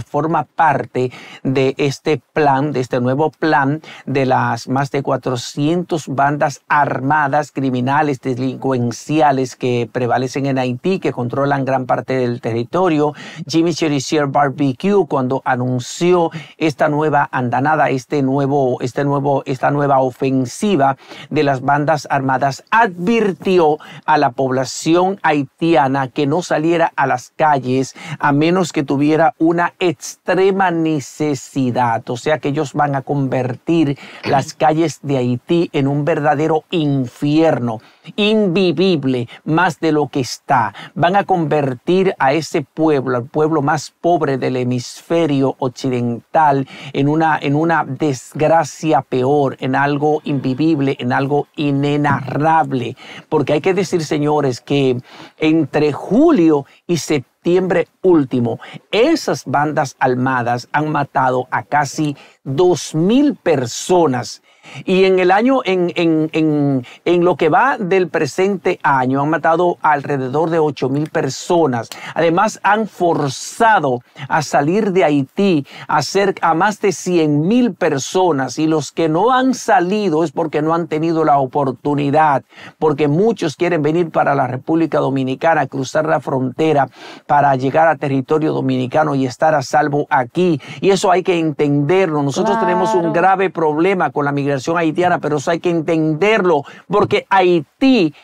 forma parte de este plan, de este nuevo plan de las más de 400 bandas armadas, criminales, delincuenciales que prevalecen en Haití, que controlan gran parte del territorio. Jimmy Cherizier Barbecue, cuando anunció esta nueva andanada, esta nueva ofensiva de las bandas armadas, advirtió a la población haitiana que no saliera a las calles a menos que tuviera una extrema necesidad. O sea que ellos van a convertir las calles de Haití en un verdadero infierno, invivible más de lo que está. Van a convertir a ese pueblo, al pueblo más pobre del hemisferio occidental, en una desgracia peor, en algo invivible, en algo inenarrable. Porque hay que decir, señores, que entre julio y septiembre último, esas bandas armadas han matado a casi 2,000 personas. Y en el año, en lo que va del presente año, han matado alrededor de 8,000 personas. Además, han forzado a salir de Haití a más de 100,000 personas. Y los que no han salido es porque no han tenido la oportunidad, porque muchos quieren venir para la República Dominicana, cruzar la frontera para llegar a territorio dominicano y estar a salvo aquí. Y eso hay que entenderlo. Nosotros tenemos un grave problema con la migración haitiana, pero eso hay que entenderlo, porque Haití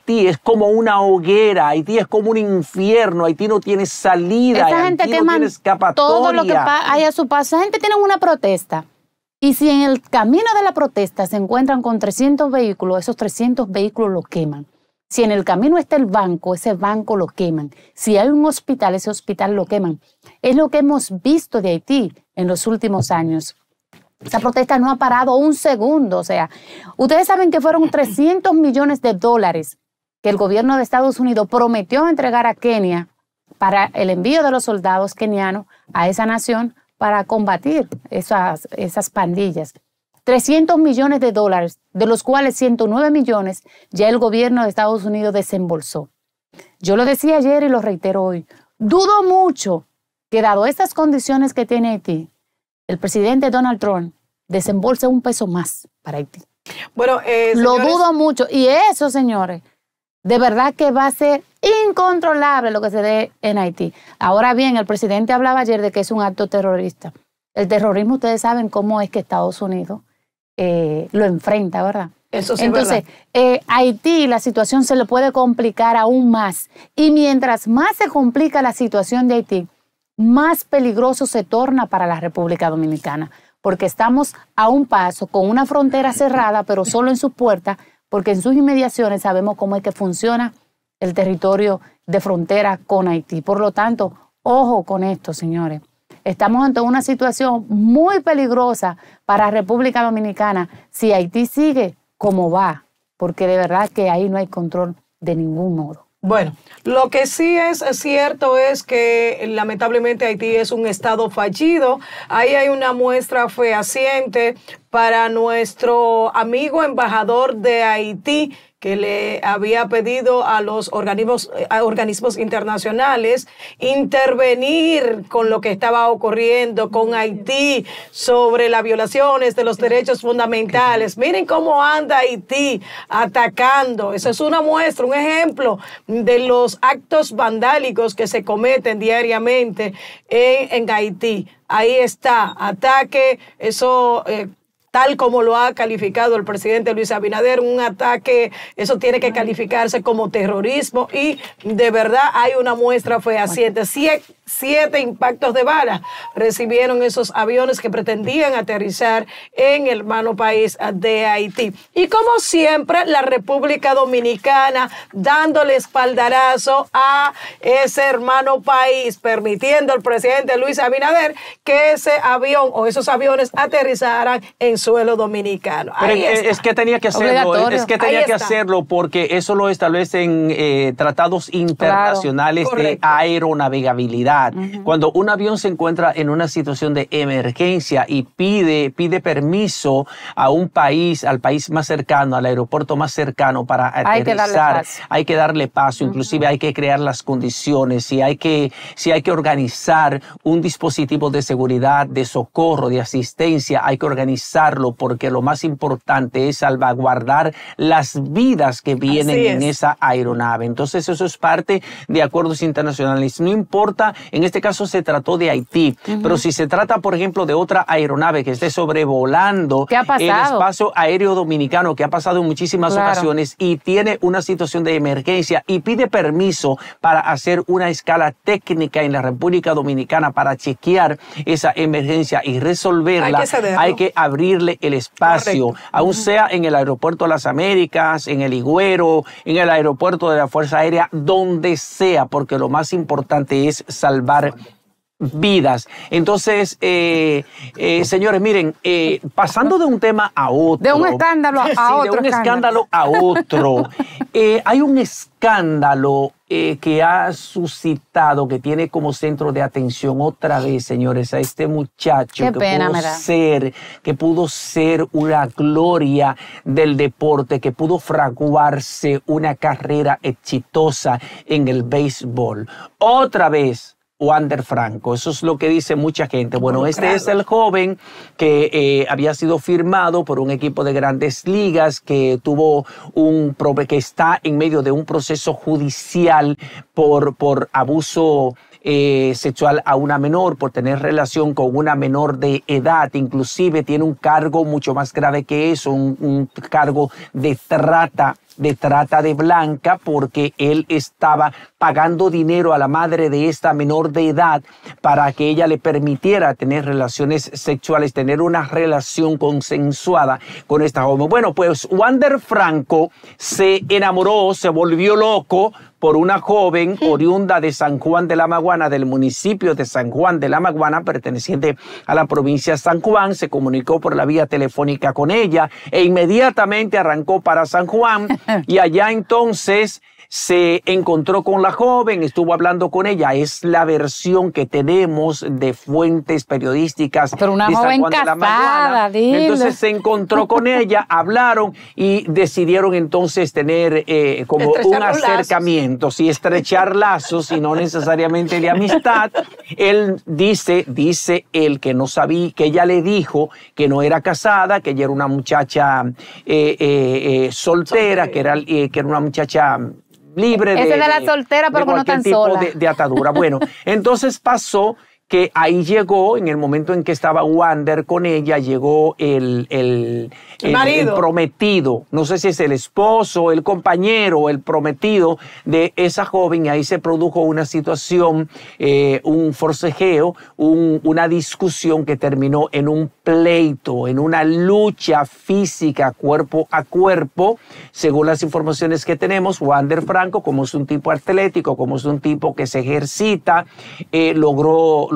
es como una hoguera, Haití es como un infierno, Haití no tiene salida, esa gente Haití no tiene escapatoria. Todo lo que hay a su paso. Esa gente tiene una protesta, y si en el camino de la protesta se encuentran con 300 vehículos, esos 300 vehículos lo queman. Si en el camino está el banco, ese banco lo queman. Si hay un hospital, ese hospital lo queman. Es lo que hemos visto de Haití en los últimos años. Esa protesta no ha parado un segundo. O sea, ustedes saben que fueron 300 millones de dólares que el gobierno de Estados Unidos prometió entregar a Kenia para el envío de los soldados kenianos a esa nación para combatir esas pandillas. 300 millones de dólares, de los cuales 109 millones ya el gobierno de Estados Unidos desembolsó. Yo lo decía ayer y lo reitero hoy. Dudo mucho que, dado estas condiciones que tiene Haití, el presidente Donald Trump desembolse un peso más para Haití. Bueno, lo dudo mucho. Y eso, señores, de verdad que va a ser incontrolable lo que se dé en Haití. Ahora bien, el presidente hablaba ayer de que es un acto terrorista. El terrorismo, ustedes saben cómo es que Estados Unidos lo enfrenta, ¿verdad? Eso sí. Entonces, Haití, la situación se le puede complicar aún más. Y mientras más se complica la situación de Haití, más peligroso se torna para la República Dominicana, porque estamos a un paso con una frontera cerrada, pero solo en sus puertas, porque en sus inmediaciones sabemos cómo es que funciona el territorio de frontera con Haití. Por lo tanto, ojo con esto, señores. Estamos ante una situación muy peligrosa para República Dominicana si Haití sigue como va, porque de verdad que ahí no hay control de ningún modo. Bueno, lo que sí es cierto es que lamentablemente Haití es un estado fallido. Ahí hay una muestra fehaciente para nuestro amigo embajador de Haití, que le había pedido a los organismos internacionales intervenir con lo que estaba ocurriendo con Haití sobre las violaciones de los derechos fundamentales. Miren cómo anda Haití atacando. Eso es una muestra, un ejemplo de los actos vandálicos que se cometen diariamente en Haití. Ahí está, ataque, eso... tal como lo ha calificado el presidente Luis Abinader, un ataque, eso tiene que calificarse como terrorismo, y de verdad hay una muestra fehaciente. Si 7 impactos de bala recibieron esos aviones que pretendían aterrizar en el hermano país de Haití. Y como siempre, la República Dominicana dándole espaldarazo a ese hermano país, permitiendo al presidente Luis Abinader que ese avión o esos aviones aterrizaran en suelo dominicano. Es que tenía que hacerlo, porque eso lo establecen tratados internacionales de aeronavegabilidad. Cuando un avión se encuentra en una situación de emergencia y pide permiso a un país, al país más cercano, al aeropuerto más cercano para aterrizar, hay que darle paso, inclusive hay que crear las condiciones, si hay que organizar un dispositivo de seguridad, de socorro, de asistencia, hay que organizarlo, porque lo más importante es salvaguardar las vidas que vienen en esa aeronave. Entonces eso es parte de acuerdos internacionales. No importa, en este caso se trató de Haití, pero si se trata, por ejemplo, de otra aeronave que esté sobrevolando el espacio aéreo dominicano, que ha pasado en muchísimas ocasiones y tiene una situación de emergencia y pide permiso para hacer una escala técnica en la República Dominicana para chequear esa emergencia y resolverla, hay que abrirle el espacio, aún sea en el aeropuerto de las Américas, en el Higüero, en el aeropuerto de la Fuerza Aérea, donde sea, porque lo más importante es salvar vidas. Entonces, señores, miren, pasando de un tema a otro. De un escándalo a otro. De un escándalo a otro. Hay un escándalo que ha suscitado, que tiene como centro de atención otra vez, señores, a este muchacho que pudo ser una gloria del deporte, que pudo fraguarse una carrera exitosa en el béisbol. Otra vez, Wander Franco, eso es lo que dice mucha gente. Bueno, este es el joven que había sido firmado por un equipo de Grandes Ligas, que que está en medio de un proceso judicial por abuso sexual a una menor, por tener relación con una menor de edad. Inclusive tiene un cargo mucho más grave que eso, un cargo de trata de blanca, porque él estaba pagando dinero a la madre de esta menor de edad para que ella le permitiera tener relaciones sexuales, tener una relación consensuada con esta joven. Bueno, pues Wander Franco se enamoró, se volvió loco por una joven oriunda de San Juan de la Maguana, del municipio de San Juan de la Maguana, perteneciente a la provincia de San Juan. Se comunicó por la vía telefónica con ella e inmediatamente arrancó para San Juan y allá entonces se encontró con la joven, estuvo hablando con ella. Es la versión que tenemos de fuentes periodísticas. Pero una de San joven Juan de la casada, Maguana. dile. Entonces se encontró con ella, hablaron y decidieron entonces tener como un acercamiento, sí, estrechar lazos y no necesariamente de amistad. Él dice él que no sabía, que ella le dijo que no era casada, que ella era una muchacha soltera, que era una muchacha libre de la soltera, pero que no tan sola. De atadura. Bueno, entonces pasó que ahí llegó, en el momento en que estaba Wander con ella, llegó el prometido, no sé si es el esposo, el compañero, el prometido de esa joven, y ahí se produjo una situación, un forcejeo, una discusión que terminó en un pleito, en una lucha física cuerpo a cuerpo. Según las informaciones que tenemos, Wander Franco, como es un tipo atlético, como es un tipo que se ejercita, logró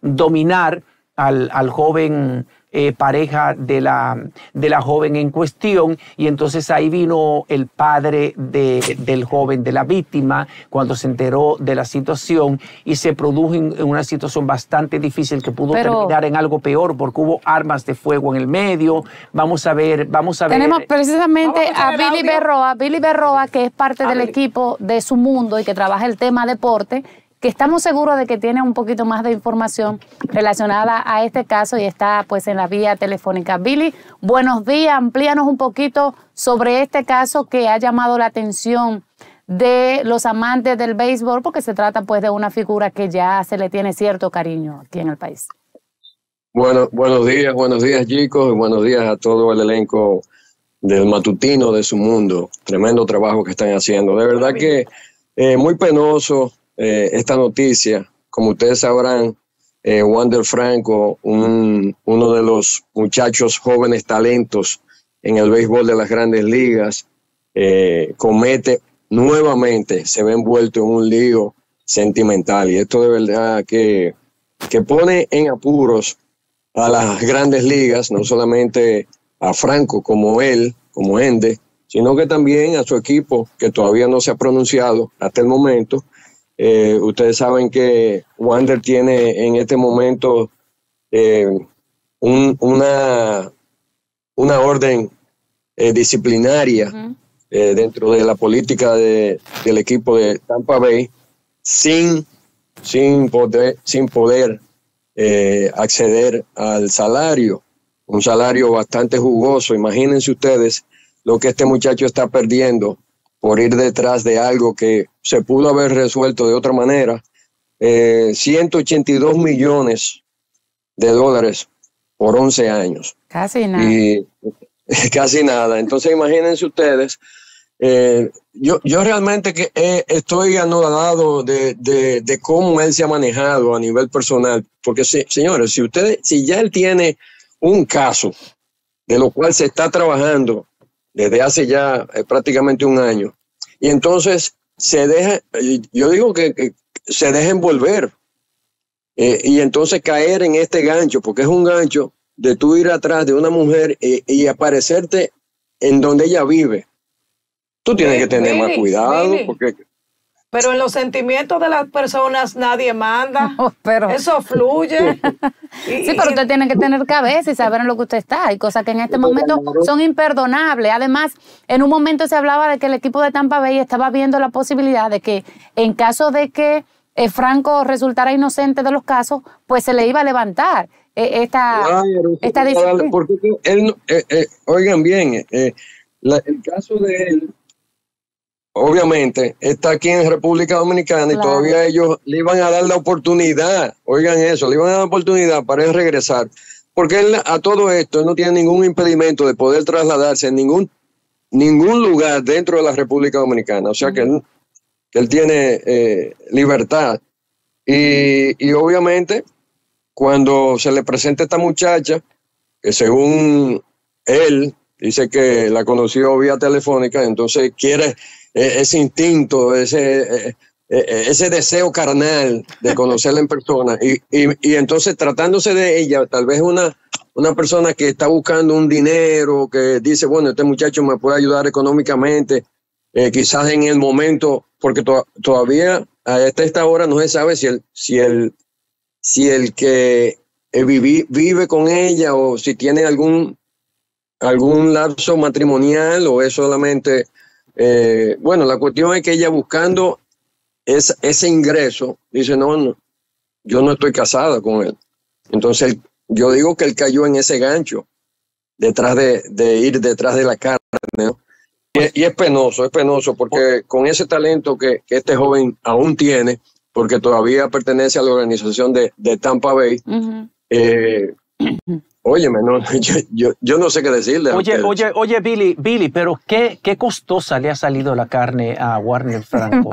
dominar al joven pareja de la joven en cuestión, y entonces ahí vino el padre del joven, de la víctima, cuando se enteró de la situación, y se produjo en una situación bastante difícil que pudo terminar en algo peor, porque hubo armas de fuego en el medio. Vamos a ver. Tenemos precisamente a Billy Berroa, que es parte del equipo de Su Mundo y que trabaja el tema deporte, que estamos seguros de que tiene un poquito más de información relacionada a este caso y está pues en la vía telefónica. Billy, buenos días, amplíanos un poquito sobre este caso que ha llamado la atención de los amantes del béisbol, porque se trata pues de una figura que ya se le tiene cierto cariño aquí en el país. Bueno, buenos días chicos, y buenos días a todo el elenco del matutino de Su Mundo. Tremendo trabajo que están haciendo. De verdad que muy penoso esta noticia como ustedes sabrán, Wander Franco, uno de los muchachos jóvenes talentos en el béisbol de las Grandes Ligas, comete nuevamente, se ve envuelto en un lío sentimental, y esto de verdad que pone en apuros a las Grandes Ligas, no solamente a Franco como él, como Ende, sino que también a su equipo, que todavía no se ha pronunciado hasta el momento. Ustedes saben que Wander tiene en este momento una orden disciplinaria dentro de la política del equipo de Tampa Bay, sin poder acceder al salario, un salario bastante jugoso. Imagínense ustedes lo que este muchacho está perdiendo por ir detrás de algo que se pudo haber resuelto de otra manera. 182 millones de dólares por 11 años. Casi nada. Y casi nada. Entonces imagínense ustedes, yo realmente que estoy anodado de cómo él se ha manejado a nivel personal, porque señores, si ya él tiene un caso de lo cual se está trabajando desde hace ya prácticamente un año, y entonces se deja, yo digo que se deja envolver, y entonces caer en este gancho, porque es un gancho de tú ir atrás de una mujer y aparecerte en donde ella vive. Tú tienes que tener más cuidado, porque... Pero en los sentimientos de las personas nadie manda. Pero... Eso fluye. Sí, pero usted tiene que tener cabeza y saber en lo que usted está. Hay cosas que en este momento son imperdonables. Además, en un momento se hablaba de que el equipo de Tampa Bay estaba viendo la posibilidad de que en caso de que Franco resultara inocente de los casos, pues se le iba a levantar esta disciplina. Porque él, oigan bien, el caso de él, obviamente, está aquí en República Dominicana, claro, y todavía ellos le iban a dar la oportunidad, oigan eso, le iban a dar la oportunidad para él regresar, porque él, a todo esto, él no tiene ningún impedimento de poder trasladarse en ningún lugar dentro de la República Dominicana, o sea que él tiene libertad, y obviamente, cuando se le presenta esta muchacha, que según él, dice que la conoció vía telefónica, entonces quiere ese instinto, ese deseo carnal de conocerla en persona. Y entonces tratándose de ella, tal vez una persona que está buscando un dinero, que dice, bueno, este muchacho me puede ayudar económicamente, quizás en el momento, porque todavía a esta hora no se sabe si el que vive con ella o si tiene algún lapso matrimonial o es solamente, bueno, la cuestión es que ella buscando ese ingreso, dice, no, yo no estoy casada con él. Entonces yo digo que él cayó en ese gancho, detrás de ir detrás de la carne, ¿no? Y es penoso porque con ese talento que este joven aún tiene, porque todavía pertenece a la organización de Tampa Bay, óyeme, no, yo no sé qué decirle. Oye, Billy, pero ¿qué costosa le ha salido la carne a Wander Franco?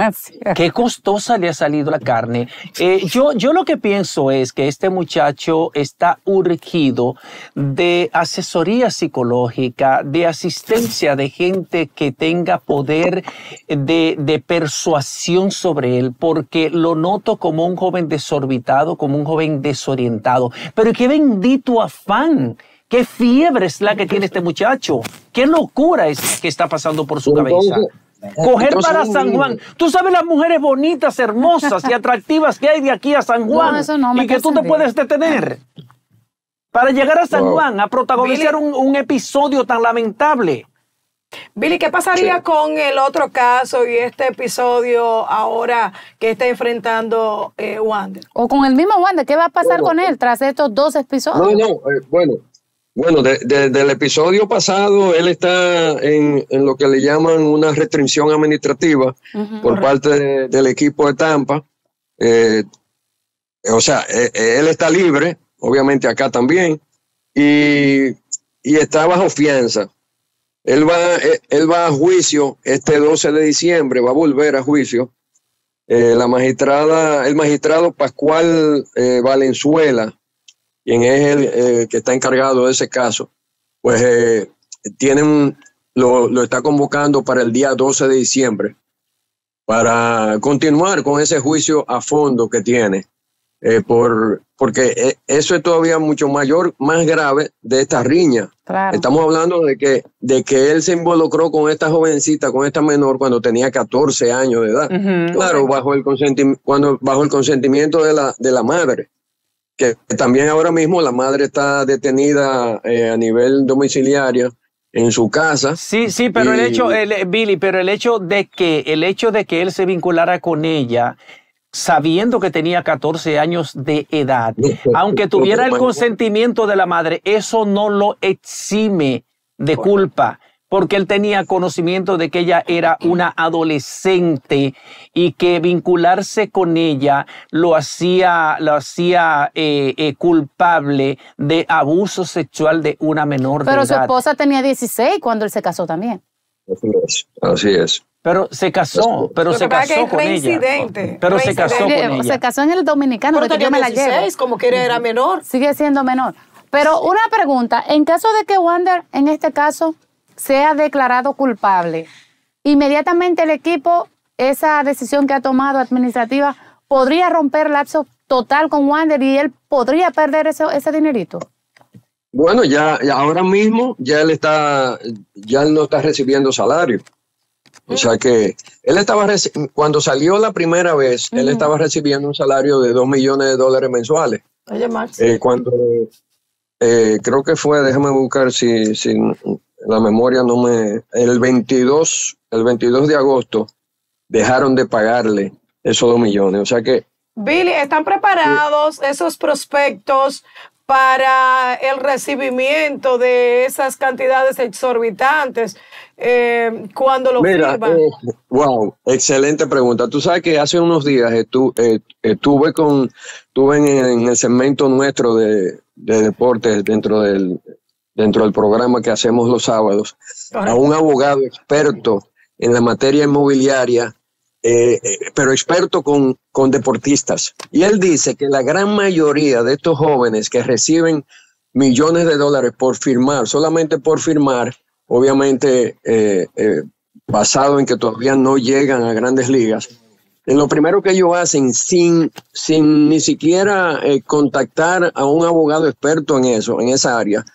¿Qué costosa le ha salido la carne? Yo lo que pienso es que este muchacho está urgido de asesoría psicológica, de asistencia de gente que tenga poder de persuasión sobre él, porque lo noto como un joven desorbitado, como un joven desorientado. Pero qué bendito afán. ¿Qué fiebre es la que tiene este muchacho? ¿Qué locura es que está pasando por su cabeza? Coger para San Juan. Tú sabes las mujeres bonitas, hermosas y atractivas que hay de aquí a San Juan, y que tú te puedes detener para llegar a San Juan a protagonizar un episodio tan lamentable. Billy, ¿qué pasaría con el otro caso y este episodio ahora que está enfrentando Wander? O con el mismo Wander, ¿qué va a pasar con él tras estos 2 episodios? Bueno, desde el episodio pasado él está en lo que le llaman una restricción administrativa por parte del equipo de Tampa. O sea, él está libre, obviamente acá también, y está bajo fianza. Él va a juicio este 12 de diciembre, va a volver a juicio el magistrado Pascual Valenzuela, quien es el que está encargado de ese caso, pues lo está convocando para el día 12 de diciembre para continuar con ese juicio a fondo que tiene, porque eso es todavía mucho más grave de esta riña. Claro. Estamos hablando de que él se involucró con esta jovencita, con esta menor, cuando tenía 14 años de edad. Claro, bajo el consentimiento de la madre, que también ahora mismo la madre está detenida a nivel domiciliario en su casa. Sí, pero Billy, pero el hecho de que él se vinculara con ella sabiendo que tenía 14 años de edad, aunque tuviera el consentimiento de la madre, eso no lo exime de culpa, porque él tenía conocimiento de que ella era una adolescente y que vincularse con ella lo hacía culpable de abuso sexual de una menor de edad. Pero su esposa tenía 16 cuando él se casó también. Así es. Pero se casó, con ella. Pero se casó con ella. Se casó en el dominicano, pero yo me la llevo. Como que era menor. Sigue siendo menor. Pero una pregunta, en caso de que Wander, en este caso, sea declarado culpable, inmediatamente el equipo, esa decisión que ha tomado administrativa, ¿podría romper lapso total con Wander y él podría perder ese dinerito? Bueno, ya ahora mismo ya él no está recibiendo salario. O sea que él cuando salió la primera vez, él estaba recibiendo un salario de $2 millones mensuales. Oye, Max. Cuando creo que fue, déjame buscar si la memoria no me... El 22 de agosto dejaron de pagarle esos 2 millones. O sea que... Billy, ¿están preparados esos prospectos para el recibimiento de esas cantidades exorbitantes cuando lo firman? Wow, excelente pregunta. Tú sabes que hace unos días estuve en el segmento nuestro de deportes dentro del programa que hacemos los sábados. Correcto. A un abogado experto en la materia inmobiliaria, pero experto con deportistas. Y él dice que la gran mayoría de estos jóvenes que reciben millones de dólares por firmar, solamente por firmar, obviamente basado en que todavía no llegan a grandes ligas, lo primero que ellos hacen sin ni siquiera contactar a un abogado experto en esa área,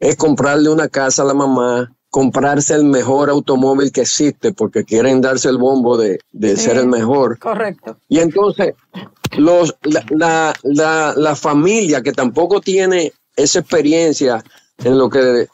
es comprarle una casa a la mamá, comprarse el mejor automóvil que existe porque quieren darse el bombo de ser el mejor. Correcto. Y entonces la familia que tampoco tiene esa experiencia en lo que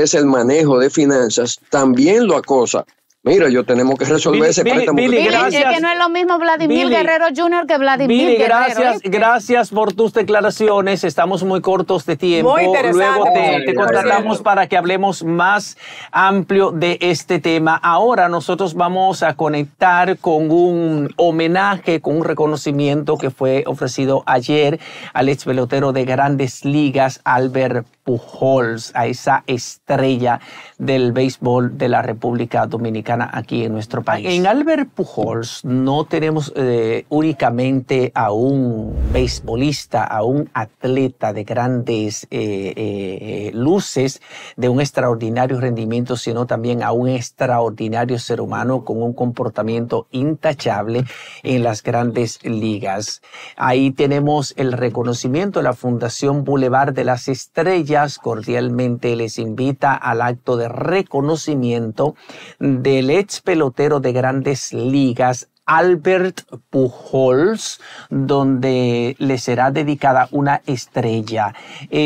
es el manejo de finanzas también lo acosa. Mira, tenemos que resolver ese préstamo. Billy, gracias. Es que no es lo mismo Vladimir Guerrero Jr. que Vladimir Guerrero. Gracias por tus declaraciones. Estamos muy cortos de tiempo. Muy interesante. Luego te contratamos para que hablemos más amplio de este tema. Ahora nosotros vamos a conectar con un homenaje, con un reconocimiento que fue ofrecido ayer al ex pelotero de Grandes Ligas, Albert Pujols, a esa estrella del béisbol de la República Dominicana aquí en nuestro país. En Albert Pujols no tenemos únicamente a un beisbolista, a un atleta de grandes luces, de un extraordinario rendimiento, sino también a un extraordinario ser humano con un comportamiento intachable en las Grandes Ligas. Ahí tenemos el reconocimiento de la Fundación Boulevard de las Estrellas. Cordialmente les invita al acto de reconocimiento del ex pelotero de Grandes Ligas, Albert Pujols, donde le será dedicada una estrella.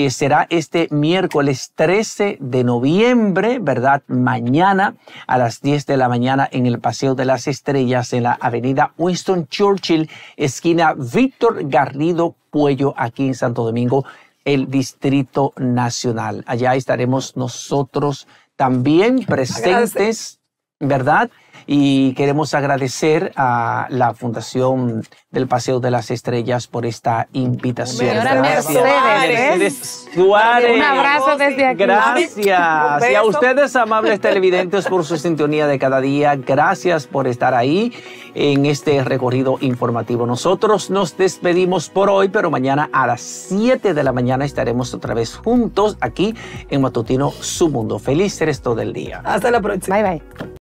Será este miércoles 13 de noviembre, ¿verdad? Mañana a las 10 de la mañana en el Paseo de las Estrellas, en la avenida Winston Churchill, esquina Víctor Garrido Puello, aquí en Santo Domingo, el Distrito Nacional. Allá estaremos nosotros también presentes, ¿verdad? y queremos agradecer a la Fundación del Paseo de las Estrellas por esta invitación. Señora Mercedes Suárez. Un abrazo desde aquí. Gracias. Y a ustedes, amables televidentes, por su sintonía de cada día. Gracias por estar ahí en este recorrido informativo. Nosotros nos despedimos por hoy, pero mañana a las 7 de la mañana estaremos otra vez juntos aquí en Matutino Su Mundo. Feliz resto del día. Hasta la próxima. Bye, bye.